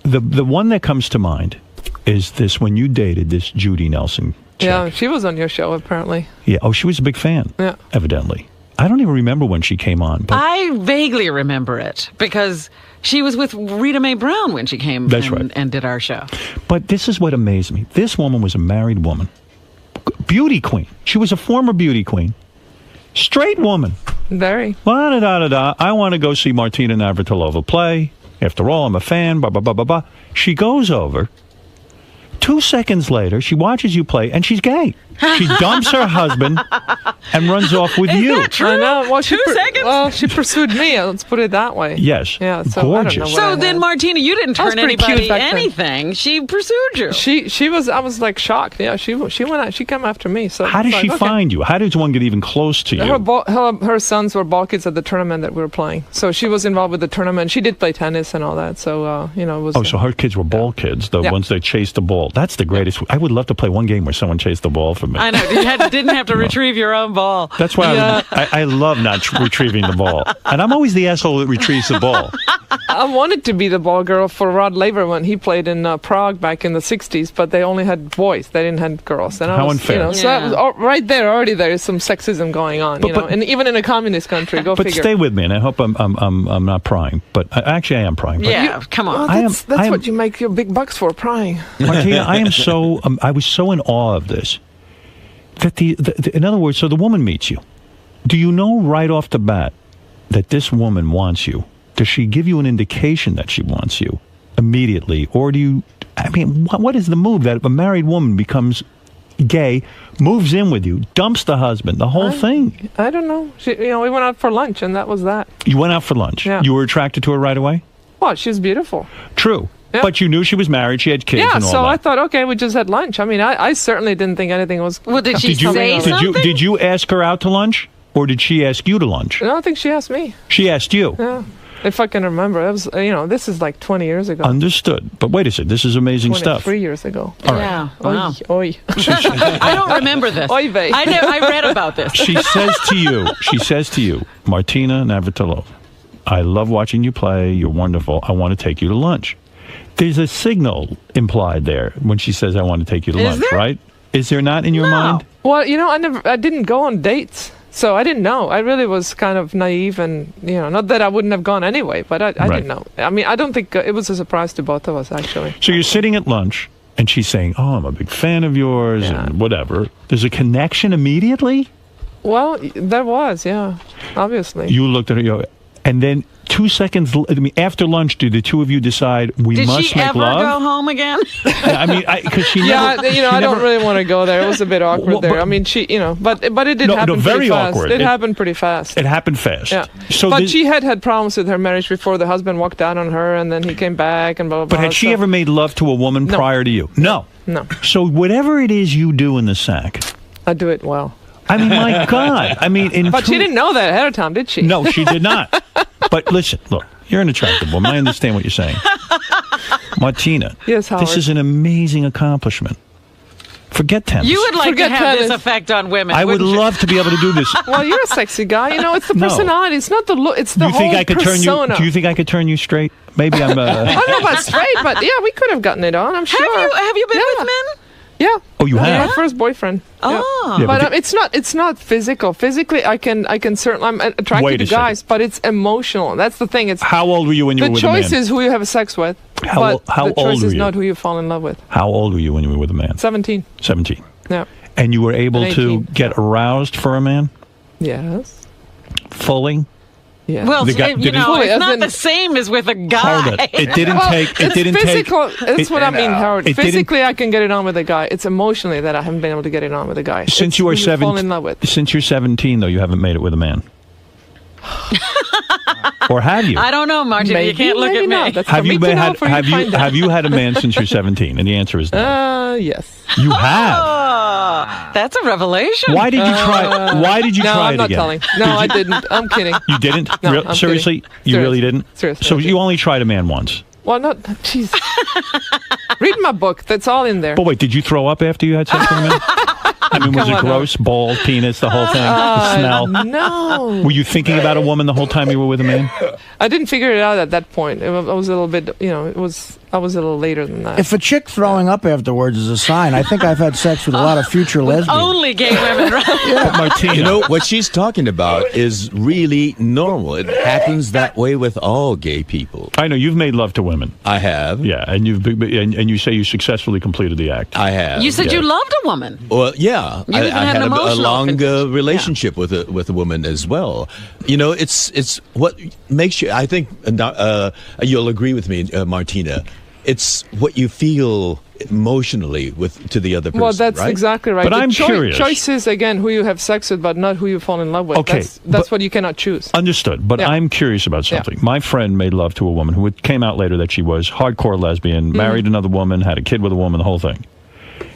the one that comes to mind is this when you dated this Judy Nelson. Yeah, she was on your show, apparently. Yeah. Oh, she was a big fan. Yeah. Evidently. I don't even remember when she came on. But I vaguely remember it because she was with Rita Mae Brown when she came and did our show. But this is what amazed me. This woman was a married woman. Beauty queen. She was a former beauty queen. Straight woman. Very. I want to go see Martina Navratilova play. After all, I'm a fan. Blah, blah, blah, blah, blah. She goes over. 2 seconds later, she watches you play, and she's gay. She dumps her husband and runs off with you. That true? I know. Well, 2 seconds? Well, she pursued me. Let's put it that way. Yes. Yeah. So Gorgeous. I don't know what So then, Martina, you didn't I was turn pretty cute anybody back then. anything. She pursued you. She was. I was like shocked. Yeah. She went out. She came after me. So How did it's she like, okay. find you? How does one get even close to you? Her sons were ball kids at the tournament that we were playing. So she was involved with the tournament. She did play tennis and all that. So it was. Oh, so her kids were ball kids, the ones that chased the ball. That's the greatest. I would love to play one game where someone chased the ball for me. I know. You didn't have to retrieve your own ball. That's why I love not retrieving the ball. And I'm always the asshole that retrieves the ball. I wanted to be the ball girl for Rod Laver when he played in Prague back in the 60s, but they only had boys. They didn't have girls. And How unfair. So that was right there, already there is some sexism going on, and even in a communist country, go But figure. stay with me, and I hope I'm not prying. But actually, I am prying. But Yeah, come on. Well, that's what you make your big bucks for, prying. Martina, I am so I was so in awe of this. That in other words, so the woman meets you. Do you know right off the bat that this woman wants you? Does she give you an indication that she wants you immediately, or do you? I mean, what is the move that if a married woman becomes gay, moves in with you, dumps the husband, the whole thing? I don't know. We went out for lunch, and that was that. You went out for lunch. Yeah. You were attracted to her right away. Well, she was beautiful. True. Yeah. But you knew she was married. She had kids Yeah, and all so that. I thought, okay, we just had lunch. I mean, I certainly didn't think anything was. Well, did she Did say you, something? did you ask her out to lunch, or did she ask you to lunch? I don't think she asked me. She asked you. Yeah, if I can remember. That was, this is like 20 years ago. Understood. But wait a second. This is amazing stuff. 23 years ago. All right. Yeah. Wow. Oi. I don't remember this. Oy vey. I read about this. She says to you, Martina Navratilova, I love watching you play. You're wonderful. I want to take you to lunch. There's a signal implied there when she says, I want to take you to lunch, there? right? Is there not in your mind? Well, I didn't go on dates. So I didn't know. I really was kind of naive and, not that I wouldn't have gone anyway, but I didn't know. I mean, I don't think it was a surprise to both of us, actually. So you're sitting at lunch, and she's saying, oh, I'm a big fan of yours, and whatever. There's a connection immediately? Well, there was, yeah, obviously. You looked at her, And then 2 seconds, after lunch, do the two of you decide we must make love? Did she ever go home again? I mean, because she never. I don't really want to go there. It was a bit awkward there. I mean, but it did happen very pretty fast. Awkward. It happened pretty fast. It happened fast. Yeah. But she had problems with her marriage before. The husband walked out on her, and then he came back, and blah, blah, blah. But had she ever made love to a woman prior to you? No. No. So whatever it is you do in the sack. I do it well. I mean, my God. I mean, but she didn't know that ahead of time, did she? No, she did not. But listen, look, you're an attractive woman. I understand what you're saying. Martina, yes, Howard. This is an amazing accomplishment. Forget tennis. You would like to have this effect on women. I would love to be able to do this. Well, you're a sexy guy. You know, it's the personality. It's not the look. It's the whole persona. Do you think I could turn you straight? Maybe I'm. I don't know about straight, but yeah, we could have gotten it on. I'm sure. Have you been with men? Yeah. Oh, you have? My first boyfriend. Oh. Yeah, but it's not physical. Physically, I can certainly. I'm attracted to guys, but it's emotional. That's the thing. It's how old were you when you were with a man? The choice is who you have sex with. How old the choice were is you? not who you fall in love with. How old were you when you were with a man? 17. 17. Yeah. And you were able to get aroused for a man? Yes. Fully? Yeah. Well, it's not the same as with a guy. Hold it. It didn't take. It didn't physical, take. That's what I mean, Howard. Physically, I can get it on with a guy. It's emotionally that I haven't been able to get it on with a guy. Since you were 17, fall in love with. Since you're 17, though, you haven't made it with a man. Or have you? I don't know, Martin. You can't look at me. Have you had a man since you're 17? And the answer is no. Yes. You have. Oh, that's a revelation. Why did you try? Why did you try it again? No, I'm not telling. No, I didn't. I'm kidding. You didn't? No, I'm seriously? kidding. You really didn't? Seriously. So you only tried a man once? Well, not. Jeez. Read my book. That's all in there. But wait, did you throw up after you had sex with a man? I mean, was it gross? Bald, penis, the whole thing? The smell? No. Were you thinking about a woman the whole time you were with a man? I didn't figure it out at that point. I was a little bit, I was a little later than that. If a chick throwing up afterwards is a sign, I think I've had sex with a lot of future lesbians. Only gay women, right? Yeah. Martina. You know, what she's talking about is really normal. It happens that way with all gay people. I know. You've made love to women. I have. Yeah, and you say you successfully completed the act. I have. You said you loved a woman. Well, yeah. You I had a long relationship with a woman as well. You know, it's what makes you, I think you'll agree with me, Martina, it's what you feel emotionally to the other person. Well, that's right? exactly right. But I'm curious. Choice is, again, who you have sex with, but not who you fall in love with. Okay, that's what you cannot choose. Understood. But I'm curious about something. My friend made love to a woman who came out later that she was hardcore lesbian, married another woman, had a kid with a woman, the whole thing.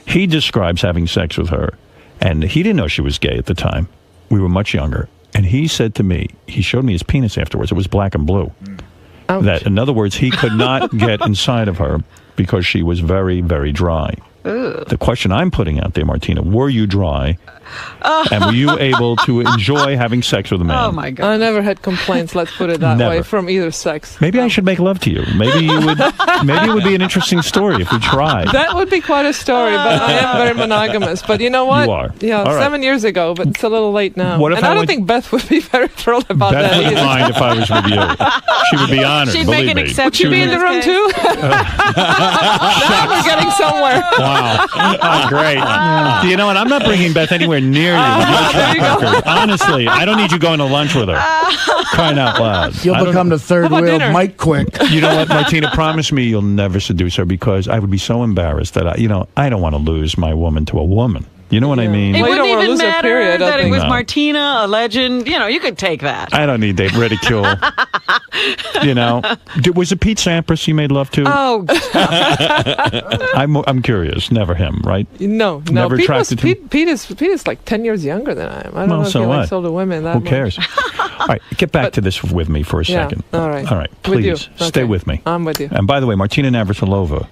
He describes having sex with her, and he didn't know she was gay at the time. We were much younger. And he said to me, he showed me his penis afterwards. It was black and blue. Ouch. That, in other words, he could not get inside of her because she was very, very dry. Ooh. The question I'm putting out there, Martina, were you dry? And were you able to enjoy having sex with a man? Oh, my God. I never had complaints, let's put it that way, from either sex. Maybe I should make love to you. Maybe you would. Maybe it would be an interesting story if we tried. That would be quite a story, but I am very monogamous. But you know what? You are. Yeah, All right. 7 years ago, but it's a little late now. What if and I don't think Beth would be very thrilled about Beth that wouldn't either. mind if I was with you. She would be honored, She'd believe make an me. exception. Would she be in the room too? Now we're getting somewhere. Wow. Oh, great. You know what? I'm not bringing Beth anywhere near you. Honestly, I don't need you going to lunch with her. Crying out loud. You'll become the third wheel of Mike Quick. You know what, Martina? Promise me you'll never seduce her because I would be so embarrassed that I don't want to lose my woman to a woman. You know what I mean? It wouldn't even lose her matter period, that it was No. Martina, a legend. You know, you could take that. I don't need that ridicule. Was it Pete Sampras you made love to? Oh, I'm curious. Never him, right? No. Never attracted to him? Pete is like 10 years younger than I am. I don't know if so he likes what? older women that Who much. cares? All right, get back to this with me for a second. All right. All right, With you. please stay Okay. with me. I'm with you. And by the way, Martina Navratilova,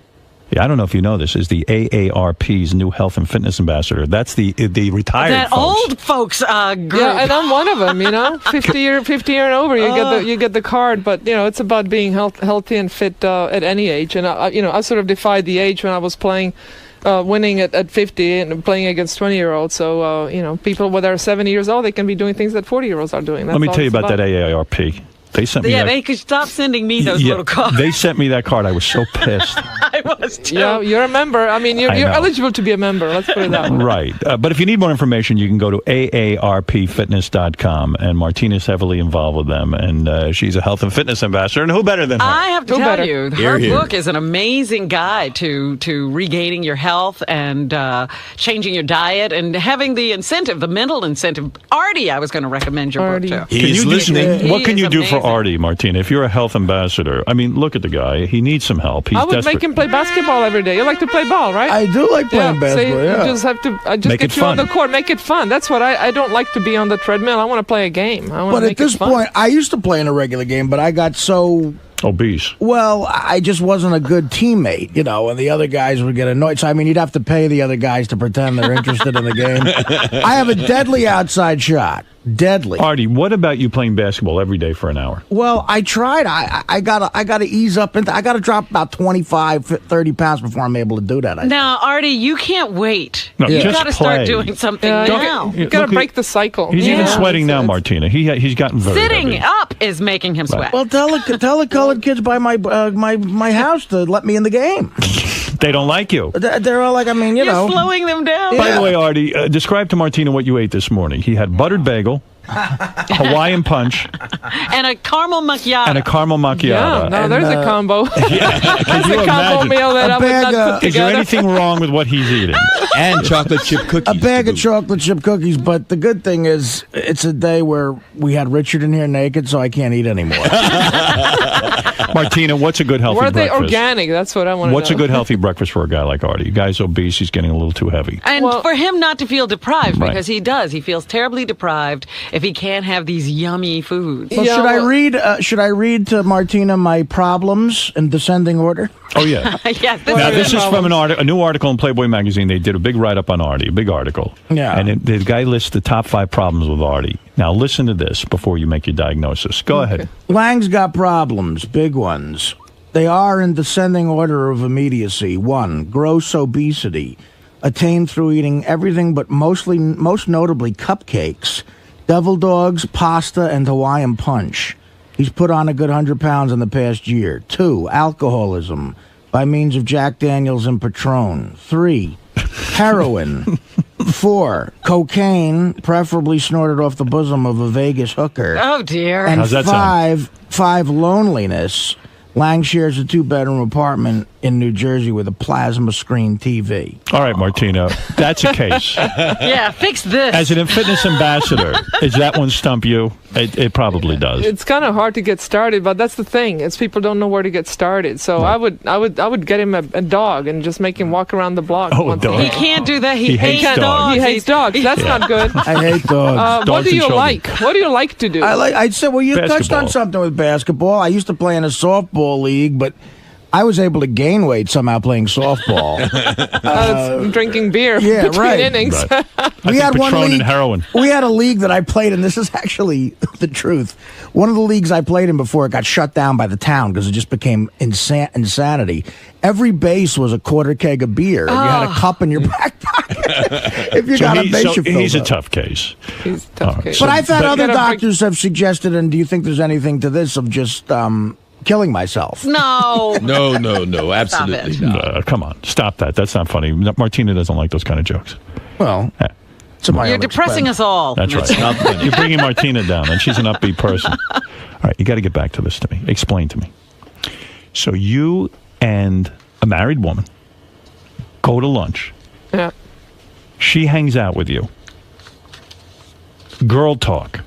I don't know if you know this, is the AARP's new health and fitness ambassador. That's the retired that folks. old folks group. Yeah, and I'm one of them. 50 year and over, you get the card. But it's about being healthy and fit at any age. And I sort of defied the age when I was playing. Winning at 50 and playing against 20-year-olds. So, people when they're 70 years old, they can be doing things that 40-year-olds are doing. That's Let me all tell you it's about that AARP. They sent me that. They could stop sending me those little cards. They sent me that card. I was so pissed. I was too. Yeah, you're a member. I mean, you're eligible to be a member. Let's put it that way. Right. But if you need more information, you can go to aarpfitness.com, and Martina's heavily involved with them, and she's a health and fitness ambassador, and who better than her? I have to tell you, her Here. book is an amazing guide to regaining your health and changing your diet and having the incentive, the mental incentive. Artie, I was going to recommend your book, too. He's listening. What can you do for amazing. Artie, Martina? If you're a health ambassador, I mean, look at the guy. He needs some help. He's I would desperate. make him play basketball every day. You like to play ball, right? I do like playing basketball, You just have to Make get it you on fun. the court. Make it fun. That's what I don't like to be on the treadmill. I want to play a game. I want But to at make this it fun. point, I used to play in a regular game, but I got so obese. Well, I just wasn't a good teammate, and the other guys would get annoyed. So, I mean, you'd have to pay the other guys to pretend they're interested in the game. I have a deadly outside shot. Deadly. Artie, what about you playing basketball every day for an hour? Well, I tried. I gotta ease up. I gotta drop about 25, 30 pounds before I'm able to do that. Now, Artie, you can't wait. No, You've just got to start play. doing something Yeah, now. you got to break the cycle. He's even sweating now, Martina. He's gotten very Sitting heavy. up is making him sweat. Well, tell the colored kids by my house to let me in the game. They don't like you. They're all like, I mean, You're know. slowing them down. By the way, Artie, describe to Martina what you ate this morning. He had buttered bagel, Hawaiian punch, And a caramel macchiato. and a caramel macchiato. Yeah, no, there's a combo. Could There's you a combo imagine? meal that I would not put Is there together. anything wrong with what he's eating? And chocolate chip cookies. A bag of chocolate chip cookies, but the good thing is it's a day where we had Richard in here naked, so I can't eat anymore. Martina, what's a good healthy Were they breakfast? organic? That's what I want to know. What's a good healthy breakfast for a guy like Artie? Guy's obese, he's getting a little too heavy. And for him not to feel deprived, Right. because he does. He feels terribly deprived if he can't have these yummy foods. Well, should I read to Martina my problems in descending order? Oh, yeah. Yes, Now, this is from a new article in Playboy magazine. They did a big write-up on Artie, a big article. Yeah. And the guy lists the top 5 problems with Artie. Now, listen to this before you make your diagnosis. Go ahead. Lang's got problems, big ones. They are in descending order of immediacy. 1, gross obesity, attained through eating everything but most notably cupcakes, devil dogs, pasta, and Hawaiian punch. He's put on a good 100 pounds in the past year. 2, alcoholism by means of Jack Daniels and Patron. 3, heroin. 4, cocaine, preferably snorted off the bosom of a Vegas hooker. Oh, dear. And How's that sound? 5, loneliness. Lang shares a 2-bedroom apartment in New Jersey with a plasma screen TV. All right, Martina, that's a case. Yeah, fix this. As an fitness ambassador, does that one stump you? It probably does. It's kind of hard to get started, but that's the thing. It's people don't know where to get started. So I would get him a dog and just make him walk around the block. Oh, a dog. He can't do that. He hates hates dogs. He hates dogs. That's not good. I hate dogs. What Dogs do you and children. like? What do you like to do? I said, well, you touched Basketball. on something with basketball. I used to play in a softball league, but I was able to gain weight somehow playing softball. Drinking beer yeah, between right. innings. Right. We had one Patron league. and heroin. We had a league that I played in. This is actually the truth. One of the leagues I played in before it got shut down by the town because it just became insanity. Every base was a quarter keg of beer, and you had a cup in your back pocket if you got a base. He's a tough case. He's a tough case. But I've had But- other You gotta doctors have suggested, and do you think there's anything to this of just killing myself? No. No, absolutely not. Come on, stop that. That's not funny. Martina doesn't like those kind of jokes. Well, You're depressing us all. That's right. You're bringing Martina down, and she's an upbeat person. All right, you got to get back to this to me. Explain to me. So you and a married woman go to lunch. Yeah. She hangs out with you. Girl talk.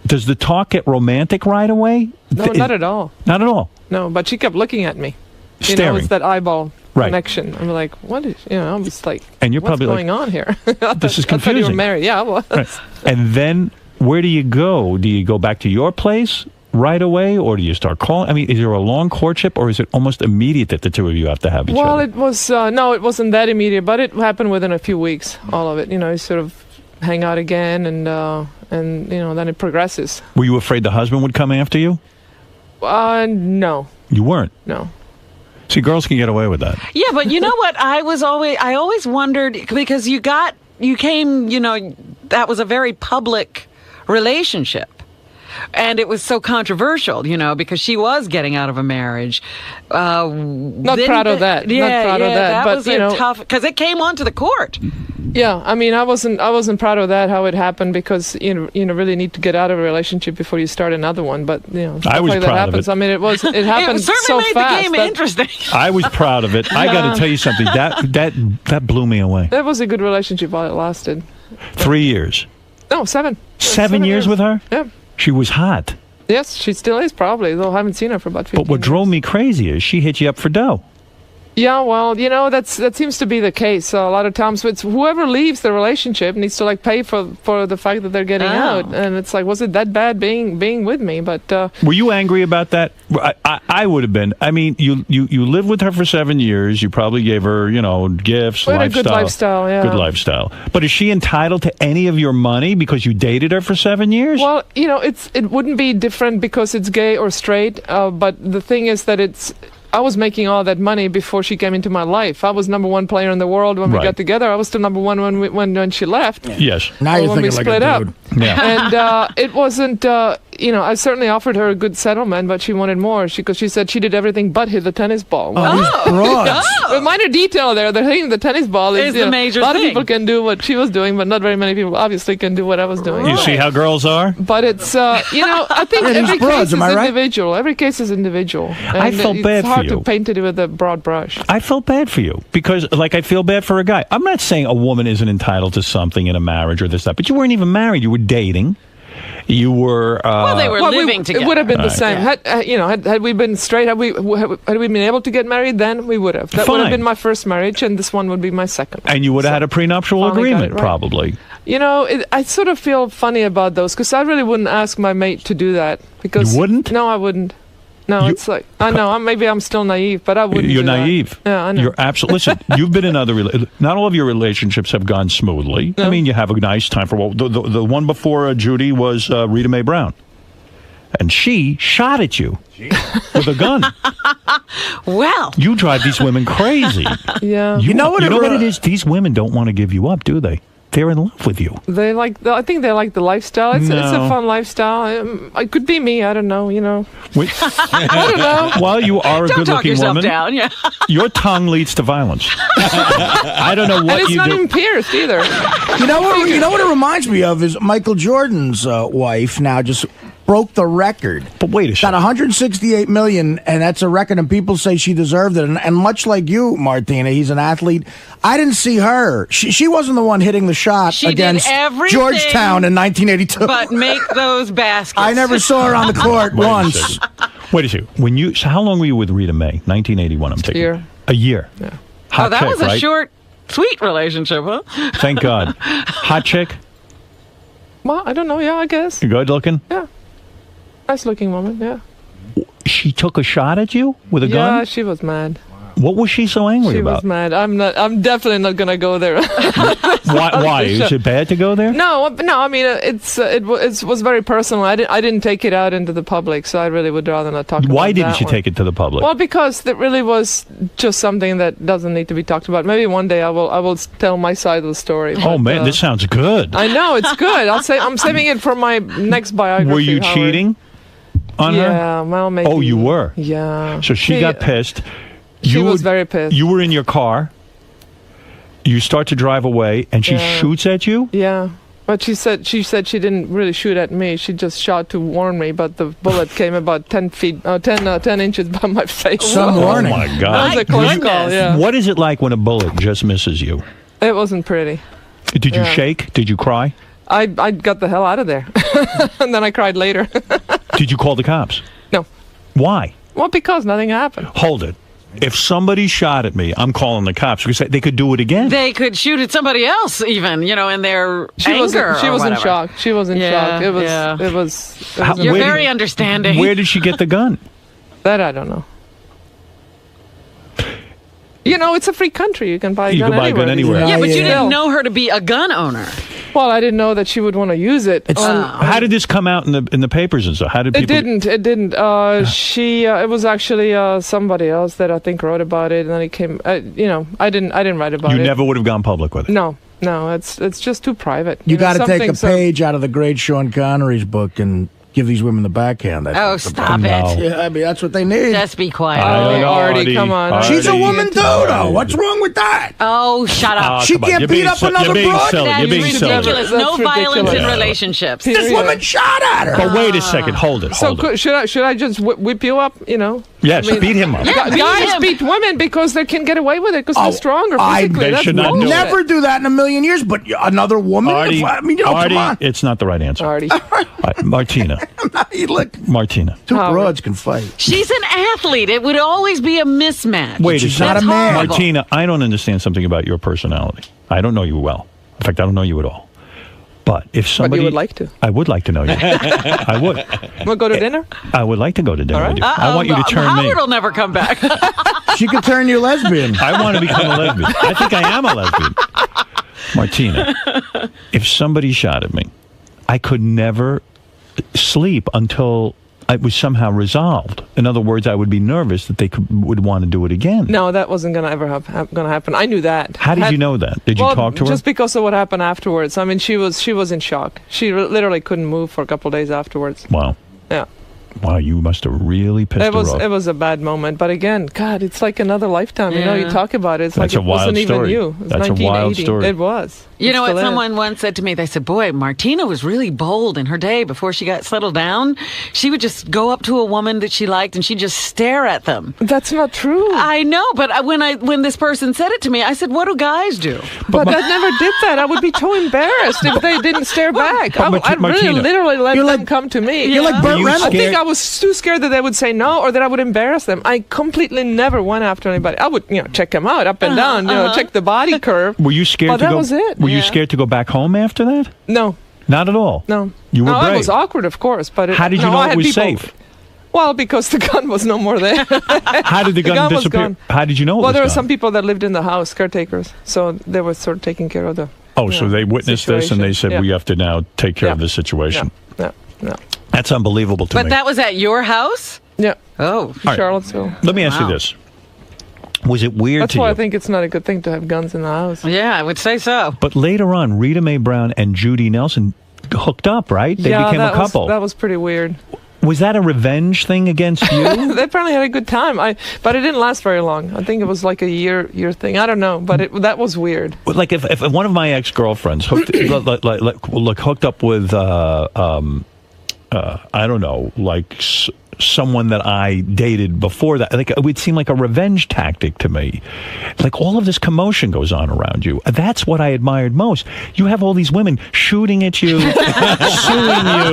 Does the talk get romantic right away? No, not at all. Not at all. No, but she kept looking at me. You Staring. know, it's that eyeball Right. connection. I'm like, what is, I was like, And you're what's probably going like, on here? this is I thought you were confusing. married. Yeah, I was. Right. And then where do you go? Do you go back to your place right away, or do you start calling? I mean, is there a long courtship, or is it almost immediate that the two of you have to have each Well, other? it was, no, it wasn't that immediate, but it happened within a few weeks, all of it. You sort of hang out again, and then it progresses. Were you afraid the husband would come after you? No. You weren't. No. See, girls can get away with that. Yeah, but you know what? I always wondered, because you came, that was a very public relationship. and it was so controversial, because she was getting out of a marriage. Not proud of that. Yeah, not proud of that. But was tough because it came onto the court. Yeah, I mean, I wasn't proud of that how it happened because you really need to get out of a relationship before you start another one. But I was like proud that happens. of it. I mean, it happened it certainly so made fast. the game interesting. I was proud of it. I got to tell you something. That blew me away. That was a good relationship while it lasted. 3 years. No, 7. 7 years with her? Yeah. She was hot. Yes, she still is probably, though I haven't seen her for about 15 But what drove me crazy is she hit you up for dough. Yeah, well, that seems to be the case. A lot of times it's whoever leaves the relationship needs to pay for the fact that they're getting out. And it's like, was it that bad being with me? But were you angry about that? I would have been. I mean, you lived with her for 7 years. You probably gave her, gifts, we had lifestyle. a good lifestyle, yeah. Good lifestyle. But is she entitled to any of your money because you dated her for 7 years? Well, it wouldn't be different because it's gay or straight. But the thing is that I was making all that money before she came into my life. I was #1 player in the world when we got together. I was still #1 when she left. Yes. Now you're when thinking we split like a up. dude. Yeah. And it wasn't. I certainly offered her a good settlement, but she wanted more. Because she said she did everything but hit the tennis ball. These broads. A minor detail there. The hitting the tennis ball is the major a lot thing. of people can do what she was doing, but not very many people obviously can do what I was doing. You see how girls are? But it's I think every case is individual. Every case is individual. And I felt bad it's for hard you. to paint it with a broad brush. I felt bad for you because, I feel bad for a guy. I'm not saying a woman isn't entitled to something in a marriage or this stuff, but you weren't even married. You were dating. You were. Well, they were living together. It would have been the Right. same. Had we been straight, had we been able to get married, then we would have. That would have Fine. been my first marriage, and this one would be my second. And you would have had a prenuptial finally got agreement, it right. probably. I sort of feel funny about those because I really wouldn't ask my mate to do that. Because You wouldn't? No, I wouldn't. No, it's like I know. Maybe I'm still naive, but I wouldn't. You're do that. naive. Yeah, I know. You're absolutely. Listen, you've been in not all of your relationships have gone smoothly. No. I mean, you have a nice time for the one before Judy was Rita Mae Brown, and she shot at you with a gun. Well, you drive these women crazy. Yeah. You know what it is? These women don't want to give you up, do they? They're in love with you. I think they like the lifestyle. It's a No. fun lifestyle. It could be me. I don't know. I don't know. Well, you are a don't talk good-looking yourself woman. down. Yeah. Your tongue leads to violence. I don't know what And it's you not do. even pierced either. You know what it reminds me of is Michael Jordan's wife now just broke the record. But wait a Got second. 168 million, and that's a record, and people say she deserved it. And much like you, Martina, he's an athlete. I didn't see her. She wasn't the one hitting the shot She did against everything Georgetown in 1982. But make those baskets. I never saw her on the court once. Wait a second. So how long were you with Rita Mae? 1981, I'm taking. year. A year. Yeah. Hot that chick, was a right? short, sweet relationship, huh? Thank God. Hot chick? Well, I don't know. Yeah, I guess. You good looking? Yeah. Nice looking woman. Yeah. She took a shot at you with a Yeah, gun? she was mad. What was she so angry She about? was mad. I'm definitely not gonna go there. Why? Is it bad to go there? No. I mean, it was very personal. I didn't take it out into the public, so I really would rather not talk about Why didn't that you one. take it to the public? Well, because it really was just something that doesn't need to be talked about. Maybe one day I will tell my side of the story. Oh, but, man, this sounds good. I know it's good. I'm saving it for my next biography. Were you Howard. cheating on her? Yeah, well, maybe. Oh, you were? Yeah. So she got pissed. She You was would- very pissed. You were in your car. You start to drive away, and she Yeah. shoots at you? Yeah. But she said she didn't really shoot at me. She just shot to warn me, but the bullet came about 10 inches by my face. Some warning. Oh, my God. That was a close call, yeah. What is it like when a bullet just misses you? It wasn't pretty. Did you Yeah. shake? Did you cry? I got the hell out of there. And then I cried later. Did you call the cops? No. Why? Well, because nothing happened. Hold it. If somebody shot at me, I'm calling the cops because they could do it again. They could shoot at somebody else, even, in their She anger. was in whatever. shock. She was in Yeah, shock. It was. yeah. It was. You're Where very did- understanding. Where did she get the gun? That I don't know. It's a free country. You can buy a You gun can buy a gun anywhere. anywhere. Yeah, but you Yeah. didn't know her to be a gun owner. Well, I didn't know that she would want to use it. How did this come out in the papers and stuff? How did people? It didn't. It was actually somebody else that I think wrote about it, and then it came. I didn't write about You it. never would have gone public with it. No, it's just too private. You know, got to some take a things are- page out of the great Sean Connery's book and give these women the backhand. Oh, stop it. Yeah, I mean, that's what they need. Just be quiet. Artie, come on. She's a woman too, though. What's wrong with that? Oh, shut up. She can't beat up another broad? That's ridiculous. No violence in relationships. This woman shot at her. But wait a second. Hold it. Should I just whip you up? You know. Yes, beat him up. Guys beat women because they can get away with it because they're stronger physically. They should not do never do that in a million years. But another woman. Artie, come on. It's not the right answer. Artie. Martina. Martina. Two broads can fight. She's an athlete. It would always be a mismatch. Wait, she's not a man. Martina, I don't understand something about your personality. I don't know you well. In fact, I don't know you at all. But if somebody... But you would like to. I would like to know you. I would. We'll go to dinner? I would like to go to dinner with you. I want you to turn me. Howard will never come back. She could turn you lesbian. I want to become a lesbian. I think I am a lesbian. Martina, if somebody shot at me, I could never sleep until it was somehow resolved. In other words, I would be nervous that they would want to do it again. No, that wasn't going to ever happen. I knew that. How did you know that? Did you talk to her? Just because of what happened afterwards. I mean, she was in shock. She literally couldn't move for a couple of days afterwards. Wow. Yeah. Wow, you must have really pissed her off. It was a bad moment, but again, God, it's like another lifetime. You know, you talk about it. It's That's like it wasn't even you. It was That's a wild story. It was. You know what someone once said to me? They said, boy, Martina was really bold in her day before she got settled down. She would just go up to a woman that she liked and she'd just stare at them. That's not true. I know, but when this person said it to me, I said, what do guys do? But I never did that. I would be too embarrassed if they didn't stare back. I'd really literally let them come to me. You're like Burt Reynolds. I think I was too scared that they would say no or that I would embarrass them. I completely never went after anybody. I would, check them out up and down, check the body curve. Were you scared to go? That was it. Were you scared to go back home after that? No. Not at all? No. You were brave. It was awkward, of course. But how did you know it was safe? Well, because the gun was no more there. How did the gun disappear? How did you know it was Well, there were gone? some people that lived in the house, caretakers. So they were sort of taking care of the so they witnessed this and they said, we have to now take care of this situation. Yeah. That's unbelievable to me. But that was at your house? Yeah. Oh. Right. Charlottesville. Let me ask you this. Was it weird That's to you? why I think it's not a good thing to have guns in the house. Yeah, I would say so. But later on, Rita Mae Brown and Judy Nelson hooked up, right? They became a couple. That was pretty weird. Was that a revenge thing against you? They apparently had a good time. But it didn't last very long. I think it was like a year thing. I don't know, but that was weird. Like if one of my ex-girlfriends hooked up with I don't know, like someone that I dated before that, like it would seem like a revenge tactic to me. Like all of this commotion goes on around you. That's what I admired most. You have all these women shooting at you, suing you.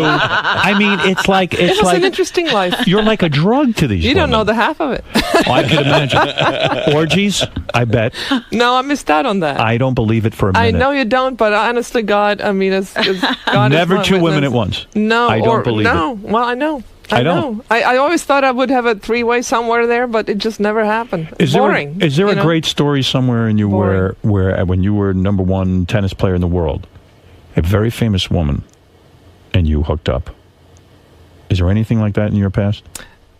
I mean, it's like an interesting life. You're like a drug to these. You women. don't know the half of it. Oh, I can imagine. Orgies, I bet. No, I missed out on that. I don't believe it for a minute. I know you don't, but honestly, God, I mean, it's God. Never two women at once. No, I don't believe it. No, well, I know. I don't. I always thought I would have a three-way somewhere there, but it just never happened. Boring. Is there a great story somewhere in you where when you were #1 tennis player in the world, a very famous woman, and you hooked up? Is there anything like that in your past?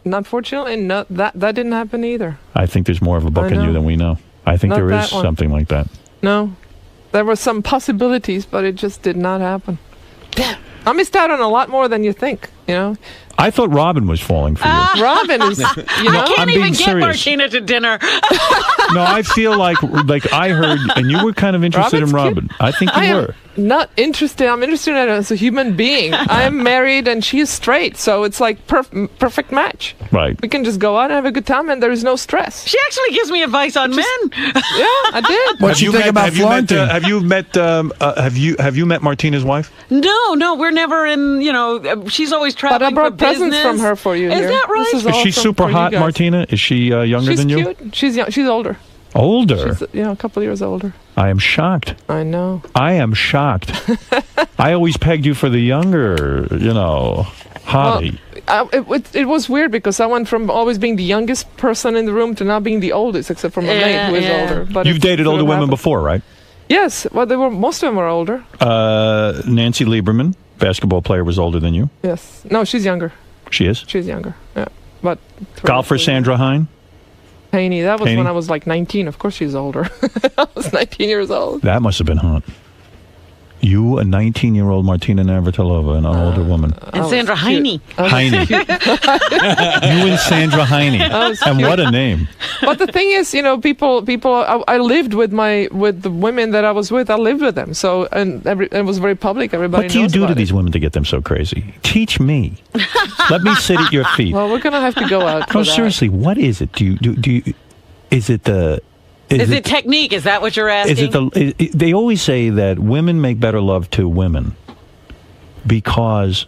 Unfortunately, no, that didn't happen either. I think there's more of a book in you than we know. I think there is something like that. No. There were some possibilities, but it just did not happen. Damn. I missed out on a lot more than you think, I thought Robin was falling for you. Robin is, I can't even get Martina to dinner. No, I feel like I heard, and you were kind of interested in Robin. I think you were. Not interested. I'm interested in her as a human being. I am married and she's straight, so it's like perfect match. Right. We can just go out and have a good time, and there is no stress. She actually gives me advice on men. Yeah, I did. What you think about flaunting? Have you met Martina's wife? No, we're never in. She's always traveling. But I brought presents from her for you. Is here. that right? Is she super hot, Martina? Is she younger than you? She's cute. She's young. She's older. Older? She's, a couple of years older. I am shocked. I know. I am shocked. I always pegged you for the younger, hottie. Well, it was weird because I went from always being the youngest person in the room to now being the oldest, except for my mate who is older. But you've dated older women before, right? Yes. Well, most of them were older. Nancy Lieberman, basketball player, was older than you. Yes. No, she's younger. She is? She's younger. Yeah. But golfer Sandra Hine? Haney. That was when I was like 19. Of course she's older. I was 19 years old. That must have been hot. You, a 19-year-old Martina Navratilova, and an older woman. And Sandra Heine. Heine. You and Sandra Heine. And what a name. But the thing is, people. I lived with the women that I was with. I lived with them, so it was very public. Everybody. What do you do to these it. women to get them so crazy? Teach me. Let me sit at your feet. Well, we're gonna have to go out. No, seriously, what is it? Do you? Is it the? Is it technique? Is that what you're asking? They always say that women make better love to women because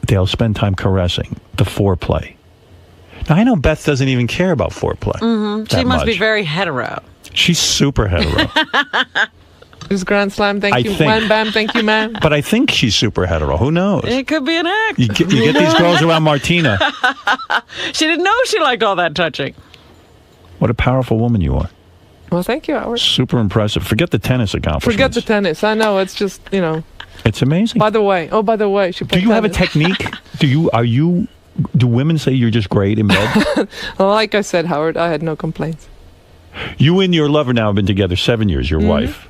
they'll spend time caressing, the foreplay. Now, I know Beth doesn't even care about foreplay. Mm-hmm. She must be very hetero. She's super hetero. Just Grand Slam, thank you. Wham bam, thank you, ma'am. But I think she's super hetero. Who knows? It could be an act. You get these girls around Martina. She didn't know she liked all that touching. What a powerful woman you are. Well, thank you, Howard. Super impressive. Forget the tennis accomplishments. Forget the tennis. I know, it's just, It's amazing. By the way, she do you have a technique? Do women say you're just great in bed? Well, like I said, Howard, I had no complaints. You and your lover now have been together 7 years, your wife.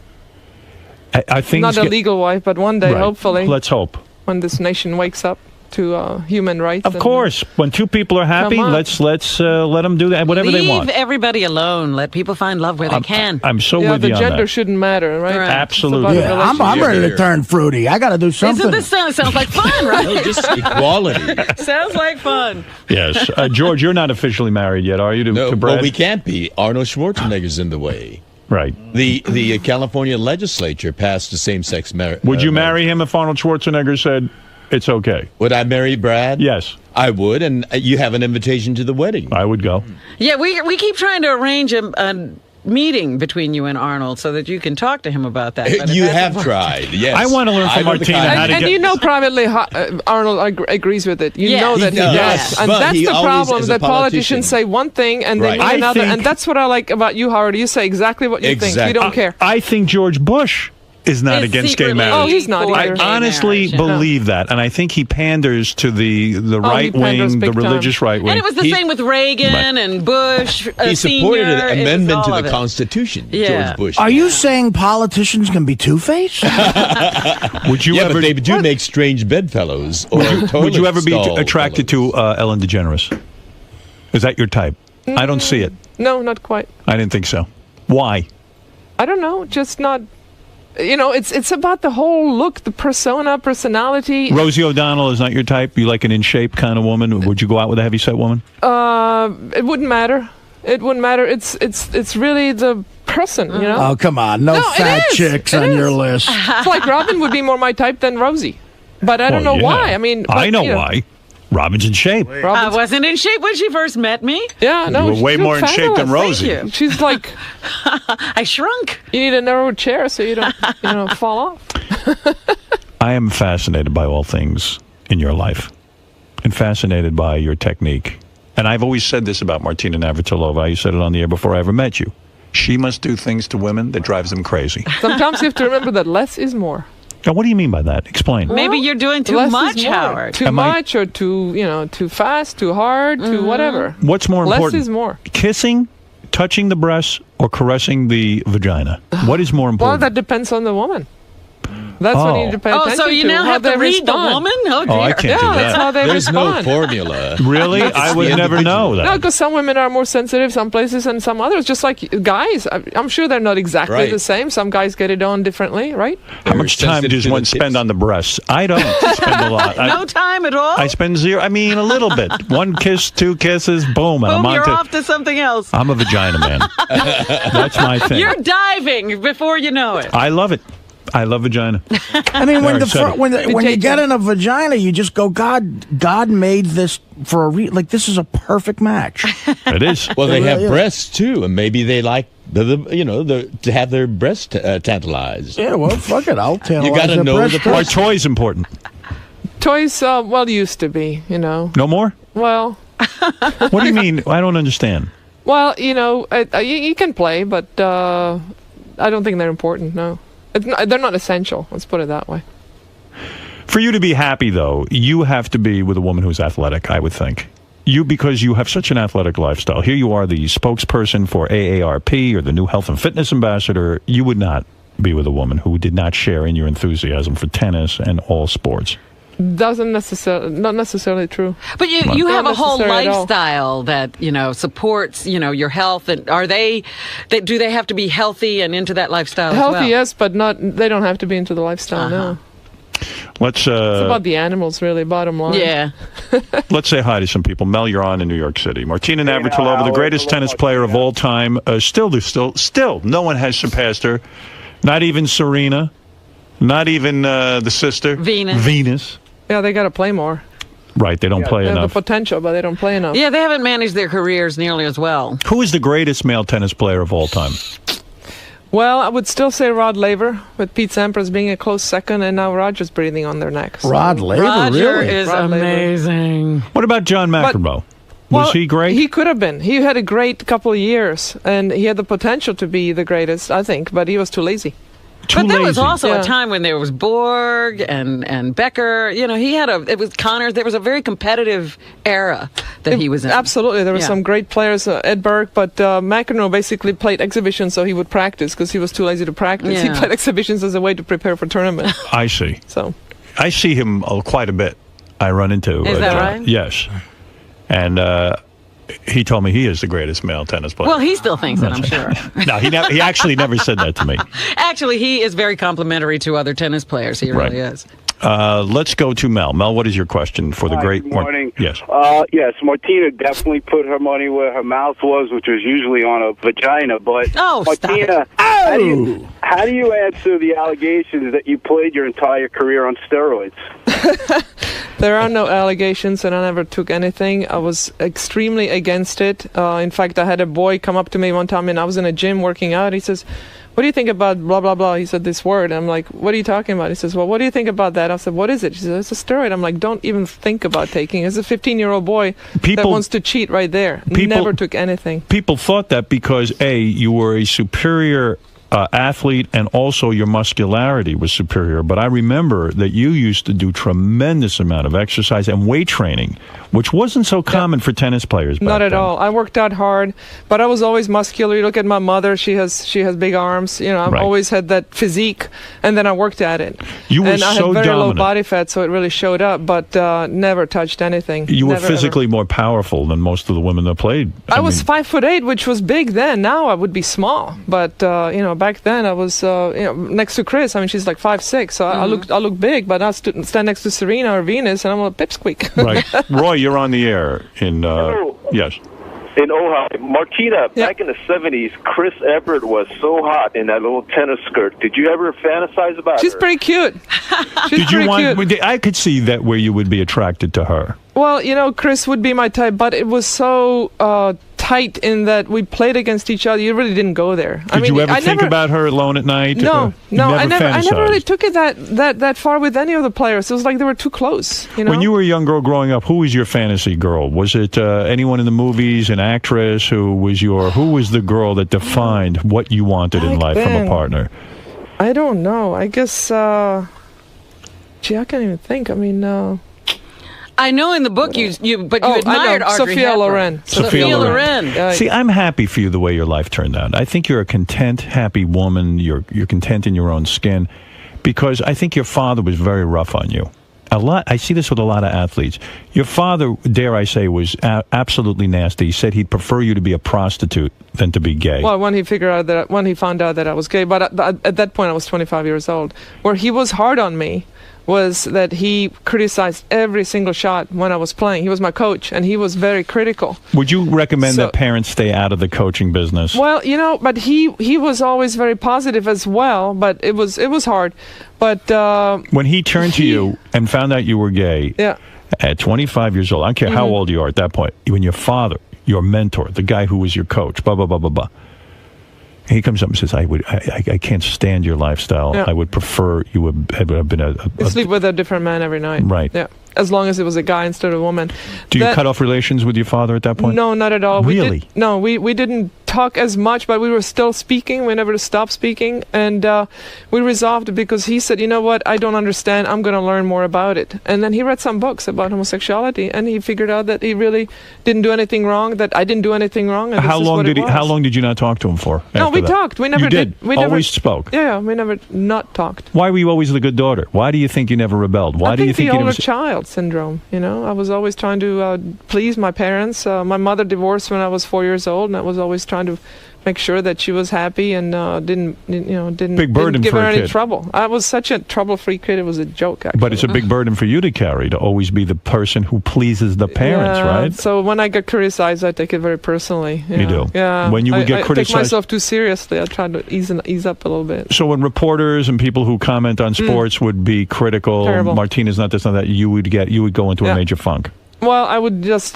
I think not a legal wife, but one day, hopefully. Let's hope. When this nation wakes up to human rights. Of course. When two people are happy, let's let them do that, whatever they want. Leave everybody alone. Let people find love where they can. I'm so with you on that. The gender shouldn't matter, right? Absolutely. Yeah, I'm ready to turn fruity. I got to do something. This sounds like fun, right? No, just equality. Sounds like fun. Yes. George, you're not officially married yet, are you, to Brad? Well, we can't be. Arnold Schwarzenegger's in the way. Right. The California legislature passed the same-sex marriage. Would you marry him if Arnold Schwarzenegger said it's okay? Would I marry Brad? Yes. I would, and you have an invitation to the wedding. I would go. Yeah, we keep trying to arrange a meeting between you and Arnold so that you can talk to him about that. You have tried, yes. I want to learn from Martina how to get... And privately, Arnold agrees with it. You know that he does. Yes, and that's the problem, that politicians say one thing and they mean another. And that's what I like about you, Howard. You say exactly what you think. You don't care. I think George Bush is not against gay marriage. Oh, he's not either. I honestly believe that, and I think he panders to the right wing, the religious right wing. And it was the same with Reagan and Bush. He supported an amendment to the Constitution. George Bush. Are you saying politicians can be two-faced? Would you ever? But they do make strange bedfellows. Would you ever be attracted to Ellen DeGeneres? Is that your type? I don't see it. No, not quite. I didn't think so. Why? I don't know. Just not. It's about the whole look, the personality. Rosie O'Donnell is not your type? You like an in-shape kind of woman? Would you go out with a heavy-set woman? It wouldn't matter. It wouldn't matter. It's really the person, Oh, come on. No fat chicks on your list. It's like Robin would be more my type than Rosie. But I don't know why. I mean... I know why. Robin's in shape. I wasn't in shape when she first met me. Yeah, no. You were way more in shape than Rosie. Thank you. She's like... I shrunk. You need a narrow chair so you don't fall off. I am fascinated by all things in your life and fascinated by your technique. And I've always said this about Martina Navratilova. I said it on the air before I ever met you. She must do things to women that drives them crazy. Sometimes you have to remember that less is more. Now, what do you mean by that? Explain. Maybe you're doing too much, Howard. Too much or too fast, too hard, too whatever. What's more important? Less is more. Kissing, touching the breasts, or caressing the vagina? What is more important? Well, that depends on the woman. That's what you need to pay attention to. So you now have to read the woman? Oh, dear. I can't do that. That's how they respond. There's no formula. Really? I would never know that. No, because some women are more sensitive some places and some others. Just like guys. I'm sure they're not exactly the same. Some guys get it on differently, right? How much time does one spend on the breasts? I don't spend a lot. No time at all? I spend zero. I mean, a little bit. One kiss, two kisses, boom. And Boom, you're off to something else. I'm a vagina man. That's my thing. You're diving before you know it. I love it. I love vagina. I mean, when you get in a vagina, you just go, God made this for a like this is a perfect match. It is. Well, they have breasts too, and maybe they like to have their breasts tantalized. Yeah, well, fuck it, I'll tantalize. You got to know the Are toys important? Toys, used to be, No more? Well. What do you mean? I don't understand. Well, you can play, but I don't think they're important. No. They're not essential. Let's put it that way. For you to be happy, though, you have to be with a woman who's athletic, I would think. Because you have such an athletic lifestyle. Here you are, the spokesperson for AARP or the new health and fitness ambassador. You would not be with a woman who did not share in your enthusiasm for tennis and all sports? Not necessarily true. But you have a whole lifestyle that, supports, your health. And do they have to be healthy and into that lifestyle Healthy, as well? yes, but they don't have to be into the lifestyle, no. It's about the animals, really, bottom line. Yeah. Let's say hi to some people. Mel, you're on in New York City. Martina Navratilova, the greatest tennis player of all time. Still, no one has surpassed her. Not even Serena. Not even the sister. Venus. Yeah, they got to play more. Right, they don't play enough. They have enough. the potential, but they don't play enough. Yeah, they haven't managed their careers nearly as well. Who is the greatest male tennis player of all time? Well, I would still say Rod Laver, with Pete Sampras being a close second, and now Roger's breathing on their necks. Rod Laver, Roger really? is amazing. What about John McEnroe? Was he great? He could have been. He had a great couple of years, and he had the potential to be the greatest, I think, but he was too lazy. But there was also a time when there was Borg and Becker. It was Connors. There was a very competitive era that he was in. Absolutely. There were some great players, Ed Burke, but McEnroe basically played exhibitions so he would practice because he was too lazy to practice. Yeah. He played exhibitions as a way to prepare for tournament. I see. So I see him quite a bit. I run into Is that John. right? Yes. And he told me he is the greatest male tennis player. Well, he still thinks that, I'm sure. No, he actually never said that to me. Actually, he is very complimentary to other tennis players. He really is. Let's go to Mel. Mel, what is your question for the great... Good morning. Yes. Yes, Martina definitely put her money where her mouth was, which was usually on a vagina. But Martina, how do you answer the allegations that you played your entire career on steroids? There are no allegations, and I never took anything. I was extremely against it. In fact, I had a boy come up to me one time, and I was in a gym working out. He says, "What do you think about blah, blah, blah?" He said this word. I'm like, "What are you talking about?" He says, "Well, what do you think about that?" I said, "What is it?" He said, "It's a steroid." I'm like, "Don't even think about taking it." It's a 15-year-old boy that wants to cheat right there. Never took anything. People thought that because, A, you were a superior athlete, and also your muscularity was superior. But I remember that you used to do tremendous amount of exercise and weight training, which wasn't so common for tennis players back Not at then. all. I worked out hard, but I was always muscular. You look at my mother; she has big arms. I've always had that physique, and then I worked at it. You were and I so had very dominant. low body fat, so it really showed up. But never touched anything. You were Never, physically more powerful than most of the women that played. I was 5'8", which was big then. Now I would be small, but back then I was next to Chris. I mean, she's like 5'6", so I look big. But I stand next to Serena or Venus, and I'm a pipsqueak. Right, Roy, you're on the air in yes. In Ojai, Martina, back in the 70s, Chris Everett was so hot in that little tennis skirt. Did you ever fantasize about She's her? pretty cute. Did you want? I could see that where you would be attracted to her. Well, Chris would be my type, but it was so tight in that we played against each other. You really didn't go there. Did you ever think about her alone at night? No, I never fantasized? really took it that far with any of the players. It was like they were too close. When you were a young girl growing up, who was your fantasy girl? Was it anyone in the movies, an actress? Who was the girl that defined what you wanted in life from a partner? I don't know. I guess. I can't even think. I mean. I know in the book you admired Audrey Sophia Hepburn. Loren. Sophia Loren. See, I'm happy for you the way your life turned out. I think you're a content, happy woman. You're content in your own skin, because I think your father was very rough on you. I see this with a lot of athletes. Your father, dare I say, was absolutely nasty. He said he'd prefer you to be a prostitute than to be gay. Well, when he found out that I was gay, but at that point I was 25 years old. Where he was hard on me was that he criticized every single shot when I was playing. He was my coach, and he was very critical. Would you recommend that parents stay out of the coaching business? Well, but he was always very positive as well, but it was hard. But when he turned to you and found out you were gay at 25 years old, I don't care how old you are at that point, when your father, your mentor, the guy who was your coach, blah, blah, blah, blah, blah, he comes up and says, I can't stand your lifestyle. Yeah. I would prefer you would have been you sleep with a different man every night. Right. Yeah. As long as it was a guy instead of a woman. Do you cut off relations with your father at that point? No, not at all. Really? We didn't talk as much, but we were still speaking. We never stopped speaking. And we resolved it because he said, you know what, I don't understand. I'm going to learn more about it. And then he read some books about homosexuality, and he figured out that he really didn't do anything wrong, that I didn't do anything wrong. And How long did you not talk to him for? No, we talked. We never did. We always spoke. Yeah, we never not talked. Why were you always the good daughter? Why do you think you never rebelled? Why do you think the you older never... child syndrome, you know? I was always trying to please my parents. My mother divorced when I was 4 years old, and I was always trying to make sure that she was happy and didn't Big burden give for her a any kid. trouble. I was such a trouble-free kid. It was a joke, actually. But it's a big burden for you to carry, to always be the person who pleases the parents, Yeah, right? So when I get criticized, I take it very personally. You do? Yeah. When you would get I criticized... take myself too seriously. I try to ease up a little bit. So when reporters and people who comment on sports would be critical, Terrible. Martina's not this, not that, you would go into a major funk. Well, I would just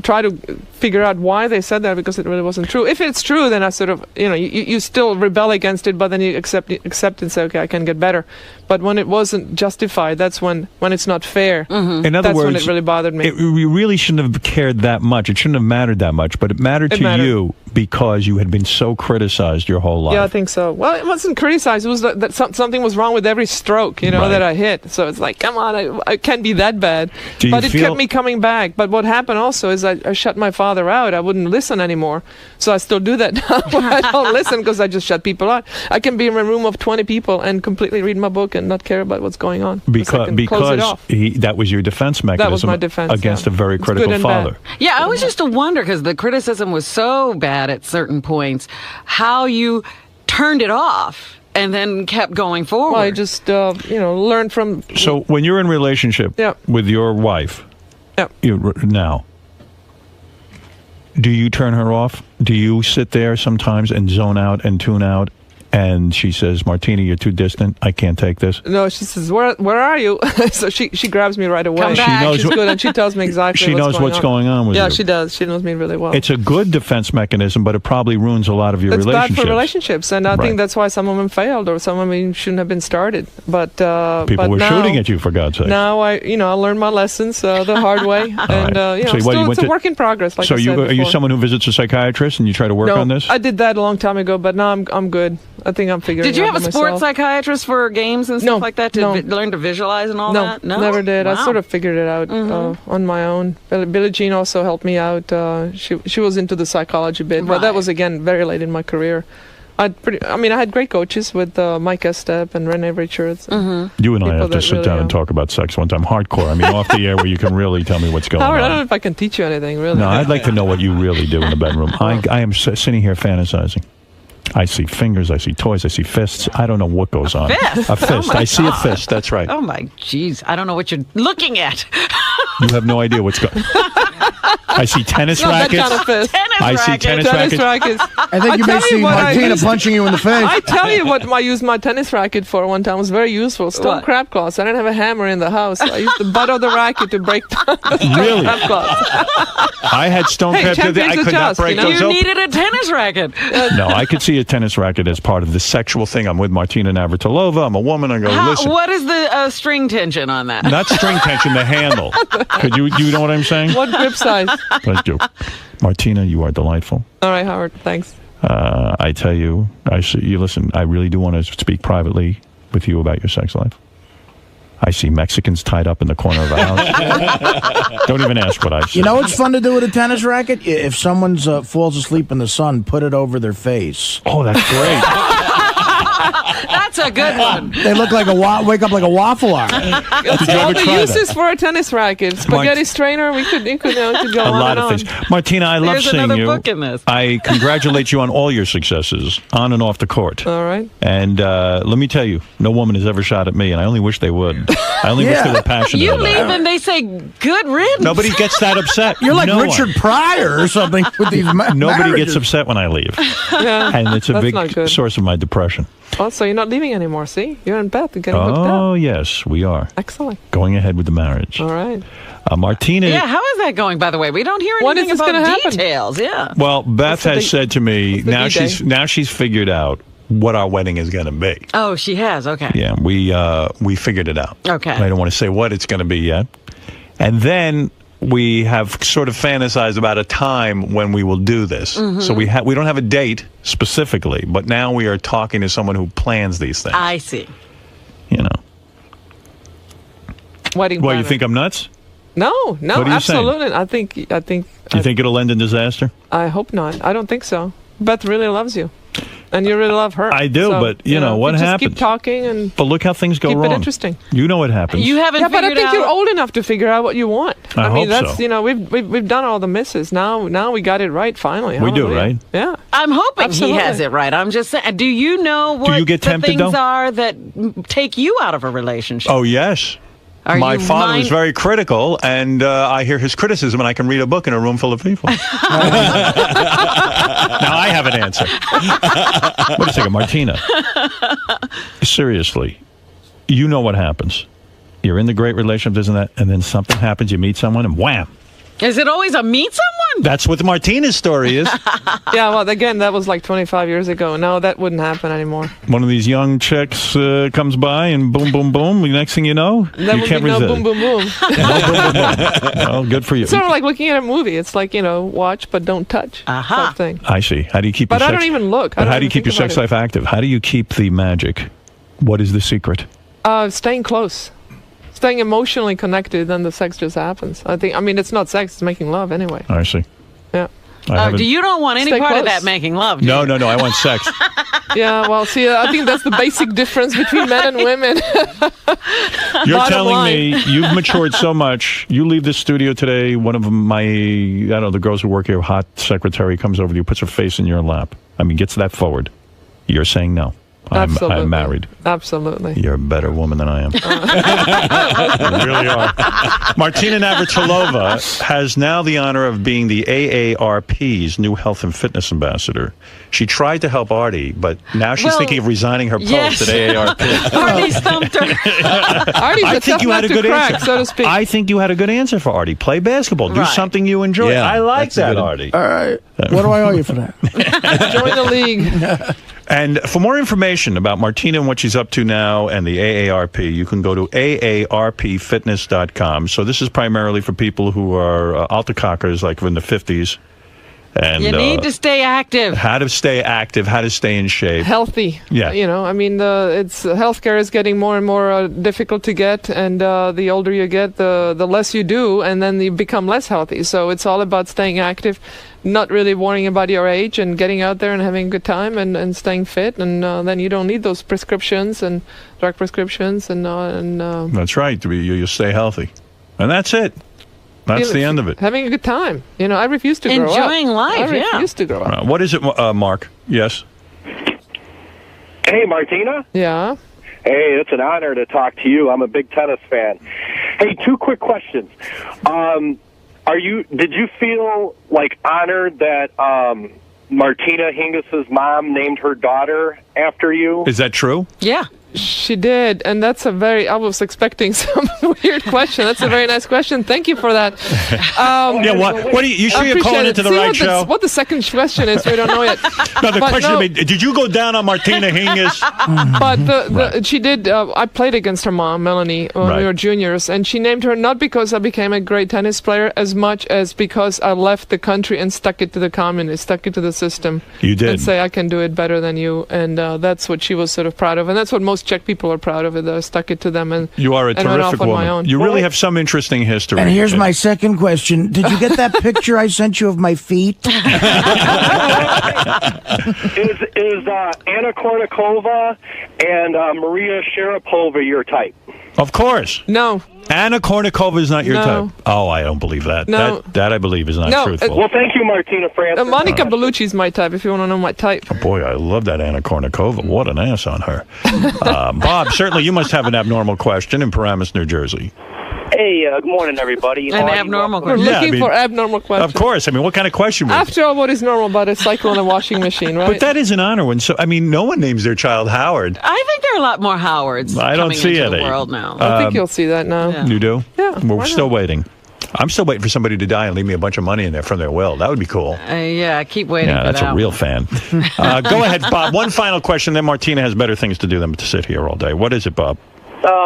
try to figure out why they said that, because it really wasn't true. If it's true, then I sort of, you still rebel against it, but then you accept and say, okay, I can get better. But when it wasn't justified, that's when it's not fair. In other that's words, when it really bothered me. You really shouldn't have cared that much. It shouldn't have mattered that much, but it mattered to you because you had been so criticized your whole life. Yeah, I think so. Well, it wasn't criticized. It was that something was wrong with every stroke, that I hit. So it's like, come on, I can't be that bad. But it kept me coming back. But what happened also is I shut my father out. I wouldn't listen anymore. So I still do that now. I don't listen because I just shut people out. I can be in a room of 20 people and completely read my book and not care about what's going on. Because that was your defense mechanism That was my defense, against a very critical father. Yeah, I was just a wonder, because the criticism was so bad at certain points, how you turned it off and then kept going forward. Well, I just, learned from... So when you're in relationship with your wife now, do you turn her off? Do you sit there sometimes and zone out and tune out? And she says, Martina, you're too distant. I can't take this. No, she says, where are you? So she grabs me right away. Come back. She knows She's good, and she tells me exactly what's going on with you. Yeah, she does. She knows me really well. It's a good defense mechanism, but it probably ruins a lot of your relationships. It's bad for relationships, and I think that's why some of them failed, or some of them shouldn't have been started. But people were shooting at you, for God's sake. Now I learned my lessons the hard way, and it's a work in progress. Like so I said are you before. someone who visits a psychiatrist and you try to work on this? I did that a long time ago, but now I'm good. I think I'm figuring it out. Did you have a sports myself. psychiatrist for games and stuff like that to learn to visualize and all that? No, never did. Wow. I sort of figured it out on my own. Billie Jean also helped me out. She was into the psychology bit, but that was, again, very late in my career. I had great coaches with Mike Estep and Renee Richards. You and I have to sit down and talk about sex one time, hardcore. I mean, off the air, where you can really tell me what's going Howard, on. I don't know if I can teach you anything, really. No, I'd like to know what you really do in the bedroom. I am sitting here fantasizing. I see fingers, I see toys, I see fists. I don't know what goes on. Fist? A fist. Oh, I see a fist. That's right. Oh, my jeez. I don't know what you're looking at. You have no idea what's going on. I see tennis rackets. That kind of fist. I see tennis rackets. I think you may see Martina punching you in the face. I tell you what I used my tennis racket for one time. It was very useful. Stone crab claws. I didn't have a hammer in the house. I used the butt of the racket to break down the stone crab claws. I had stone crab. I could not break those You open. needed a tennis racket. No, I could see a tennis racket as part of the sexual thing. I'm with Martina Navratilova. I'm a woman. I go, listen. What is the string tension on that? Not string tension, the handle. Could you know what I'm saying? What grip size? Thank you. Martina, you are delightful. All right, Howard. Thanks. I tell you, you listen, I really do want to speak privately with you about your sex life. I see Mexicans tied up in the corner of a house. Don't even ask what I see. You know what's fun to do with a tennis racket? If someone falls asleep in the sun, put it over their face. Oh, that's great. That's a good one. They look like wake up like a waffle iron. Did you ever The try uses that? for a tennis racket, spaghetti strainer. We could go A on lot and of on. things. Martina, I love There's seeing another you. book in this. I congratulate you on all your successes, on and off the court. All right. And let me tell you, no woman has ever shot at me, and I only wish they would. I only wish they were passionate You about leave it. and they say, good riddance. Nobody gets that upset. You're like No Richard one. Pryor or something with these Nobody marriages. gets upset when I leave. Yeah, And it's a that's big not good. source of my depression. Oh, so you're not leaving anymore, see? You're in bed. You're getting hooked up. Oh, yes, we are. Excellent. Going ahead with the marriage. All right. Martina. Yeah, how is that going, by the way? We don't hear When is anything this about gonna happen? details. Yeah. Well, Beth the has big- said to me, the D-Day. now she's figured out what our wedding is going to be. Oh, she has. Okay. Yeah, we figured it out. Okay. I don't want to say what it's going to be yet. And then we have sort of fantasized about a time when we will do this. Mhm. So we don't have a date specifically, but now we are talking to someone who plans these things. I see. You know. Wedding Well, planner. you think I'm nuts? No, What are you saying? absolutely. I think. Do you think it'll end in disaster? I hope not. I don't think so. Beth really loves you, and you really love her. I do, So, but you know what just happens? keep talking and But look how things go keep wrong. it interesting. You know what happens. You haven't Yeah, but I figured think out. you're old enough to figure out what you want. I mean, hope that's so. you know we've done all the misses. Now we got it right finally. We do, Hallelujah. right? Yeah. I'm hoping Absolutely. he has it right. I'm just saying. Do you know what you get the tempted, things though? are that take you out of a relationship? Oh, yes. Are My you father was mind- very critical, and I hear his criticism, and I can read a book in a room full of people. Now I have an answer. Wait a second, Martina. Seriously, you know what happens. You're in the great relationship, isn't that? And then something happens, you meet someone, and wham! Is it always a meet someone? That's what Martina's story is. Yeah. Well, again, that was like 25 years ago. No, that wouldn't happen anymore. One of these young chicks comes by, and boom, boom, boom. The next thing you know, That you would can't be no resist. boom, boom, boom. Well, good for you. It's sort of like looking at a movie. It's like, watch but don't touch. Type thing. I see. How do you keep But your I sex... don't even look. I But don't how do you even keep your think sex about life active? How do you keep the magic? What is the secret? Staying close. Staying emotionally connected, then the sex just happens. I mean, it's not sex, it's making love anyway. I see. Yeah. You don't want any Stay part of close. that making love, do No, you? no, I want sex. Yeah, well, see, I think that's the basic difference between men and women. You're Bottom telling line. me you've matured so much. You leave this studio today, one of my, I don't know, the girls who work here, hot secretary, comes over to you, puts her face in your lap. I mean, gets that forward. You're saying no. Absolutely. I'm married. Absolutely. You're a better woman than I am. You really are. Martina Navratilova has now the honor of being the AARP's new health and fitness ambassador. She tried to help Artie, but now she's thinking of resigning her post yes. at AARP. Artie stumped her. Artie's I a think tough you had a nut to good crack, answer. so to speak. I think you had a good answer for Artie. Play basketball. Do Right. something you enjoy. Yeah, I like that's a that, good- Artie. All right. What do I owe you for that? Join the league. And for more information about Martina and what she's up to now and the AARP, you can go to aarpfitness.com. So this is primarily for people who are altacockers, like in the 50s. And You need to stay active. how to stay active, how to stay in shape. Healthy. Yeah. I mean, healthcare is getting more and more difficult to get, and the older you get, the less you do, and then you become less healthy. So it's all about staying active, not really worrying about your age, and getting out there and having a good time and staying fit, and then you don't need those prescriptions and drug prescriptions and That's right. You stay healthy. And that's it. That's the end of it. having a good time. I refuse to grow up. Enjoying life, I yeah. refuse to grow up. What is it, Mark? Yes? Hey, Martina. Yeah. Hey, it's an honor to talk to you. I'm a big tennis fan. Hey, two quick questions. Did you feel like honored that Martina Hingis's mom named her daughter after you? Is that true? Yeah. She did, and I was expecting some weird question. That's a very nice question. Thank you for that. Yeah, what do you sure you're calling appreciate into it. the See right what show? what the second question is, we don't know yet. No, the But question no. to me, did you go down on Martina Hingis? But she did. I played against her mom, Melanie, when Right. we were juniors, and she named her not because I became a great tennis player, as much as because I left the country and stuck it to the communists, stuck it to the system. You did. And say I can do it better than you, and that's what she was sort of proud of, and that's what most Czech people are proud of. It, that I stuck it to them, and You are a and went off terrific on woman. my own. You really have some interesting history. And here's my second question. Did you get that picture I sent you of my feet? Is Anna Kournikova and Maria Sharapova your type? Of course. No. Anna Kournikova is not your No. type. Oh, I don't believe that. No. That I believe is not No, truthful. Well, thank you, Martina, for answering. Monica Bellucci's my type, if you want to know my type. Oh, boy, I love that Anna Kournikova. What an ass on her. Bob, certainly you must have an abnormal question in Paramus, New Jersey. Hey, good morning, everybody. An abnormal We're question. looking for abnormal questions. Of course. I mean, what kind of question would After all, what is normal about a cycle and a washing machine, right? But that is an honor when no one names their child Howard. I think there are a lot more Howards I don't coming see into any. the world now. I think you'll see that now. You do? Yeah. We're why still not? waiting. I'm still waiting for somebody to die and leave me a bunch of money in there from their will. That would be cool. Yeah, I keep waiting Yeah, for that's that a real fan. Go ahead, Bob. One final question, then Martina has better things to do than to sit here all day. What is it, Bob?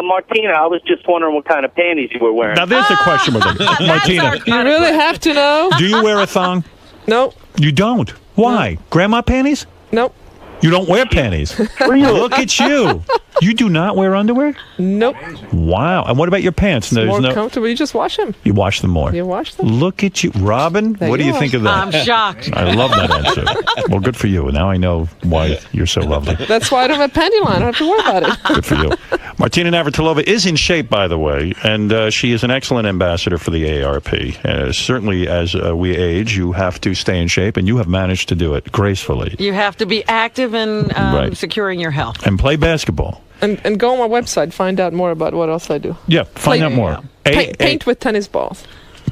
Martina, I was just wondering what kind of panties you were wearing. Now, there's the question with it. Martina, You really have to know? do you wear a thong? No. You don't? Why? Grandma panties? Nope. You don't wear panties? Look at you. You do not wear underwear? Nope. Wow. And what about your pants? It's more comfortable. You just wash them. You wash them more. You wash them. Look at you. Robin, what do you think of that? I'm shocked. I love that answer. Well, good for you. Now I know why you're so lovely. That's why I don't have panty line. I don't have to worry about it. Good for you. Martina Navratilova is in shape, by the way, and she is an excellent ambassador for the AARP. Certainly, as we age, you have to stay in shape, and you have managed to do it gracefully. You have to be active in Right. securing your health. And play basketball. And go on my website, find out more about what else I do. Yeah, find out more. Paint with tennis balls.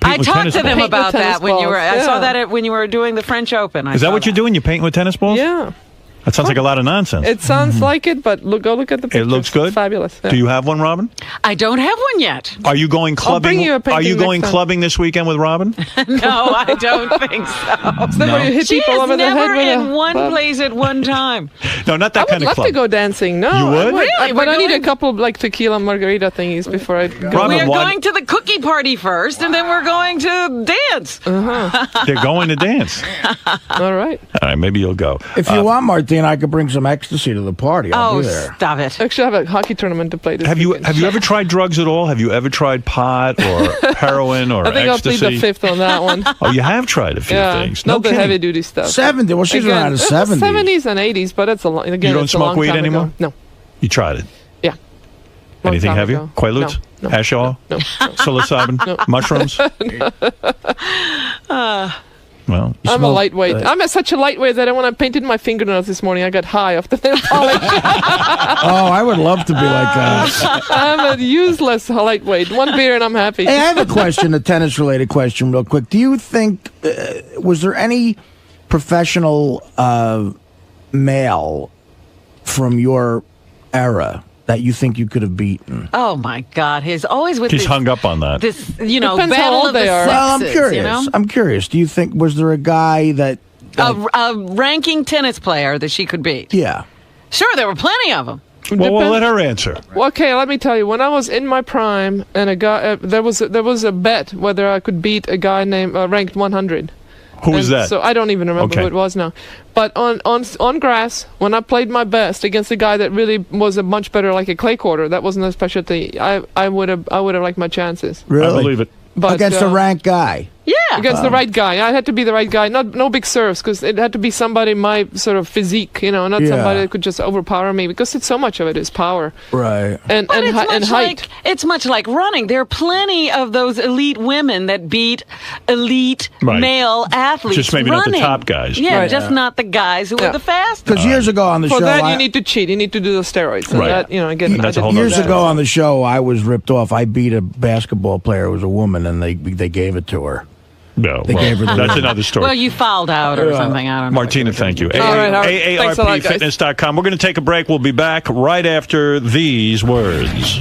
I talked to them Paint about with that tennis when you were. balls. I saw Yeah. that when you were doing the French Open. Is that what you're doing? You paint with tennis balls? Yeah. That sounds like a lot of nonsense. It sounds like it, but go look at the pictures. It looks good? It's fabulous. Yeah. Do you have one, Robin? I don't have one yet. Are you going clubbing? I'll bring you a Are painting you going next time. clubbing this weekend with Robin? No, I don't think so. Is that where you hit She people is over the head never with a in one club? place at one time. No, not that I would kind of love club. to go dancing. No, You would? I Really? but We're I need a going- couple like tequila margarita thingies before I go. Robin, We are why- going to the cookie party first, and then we're going to dance. They're going to dance. All right. All right, maybe you'll go. If you want, Martina, I could bring some ecstasy to the party. I'll Oh, be there. stop it. Actually, I have a hockey tournament to play this Have you weekend. ever tried drugs at all? Have you ever tried pot or heroin or I think ecstasy? I'll plead the fifth on that one. Oh, you have tried a few Yeah, things. not No the kidding. heavy duty stuff. 70. Well, she's around the 70s. 70s and 80s, but it's a long. Again, You don't it's a smoke long weed time anymore? Ago. No. You tried it. Yeah. Long Anything time heavier? ago. Quaaludes? No. Hash oil? No. Psilocybin? Mushrooms? Well, I'm a lightweight. I'm such a lightweight that when I painted my fingernails this morning, I got high off the nail polish. Oh, I would love to be like that. I'm a useless lightweight. One beer and I'm happy. Hey, I have a question, a tennis-related question, real quick. Do you think, was there any professional male from your era that you think you could have beaten? Oh my God, he's always with he's this, hung up on that. this, you know, Depends how battle old of the they are. sexes. Well, I'm curious. You know? I'm curious. Do you think, was there a guy that... A ranking tennis player that she could beat. Yeah. Sure, there were plenty of them. Well, we'll let her answer. Well, okay, let me tell you. When I was in my prime, and a guy, there was a bet whether I could beat a guy named ranked 100. Who was that? So I don't even remember Okay. who it was now. But on grass, when I played my best against a guy that really was a much better, like a clay courter, that wasn't a specialty. I would have liked my chances. Really? I believe it. But, Against a ranked guy? Yeah. Against the right guy. I had to be the right guy. No big serves, because it had to be somebody my sort of physique, you know, not Yeah. somebody that could just overpower me, because it's so much of it is power. Right. And But it's and much height. like it's much like running. There are plenty of those elite women that beat elite Right. male athletes. Just maybe not the running. top guys. Yeah, Right. just not the guys who are the fastest. Because years ago on the For show... that, I- you need to cheat. You need to do the steroids. And Right. that, you know, again, That's a I whole didn't do Years that. ago on the show, I was ripped off. I beat a basketball player who was a woman, and they gave it to her. No, They gave her the that's ring. another story. Well, you fouled out or something. I don't know. Martina, thank you. All right, Howard. Thanks a lot, guys. AARPfitness.com. We're going to take a break. We'll be back right after these words.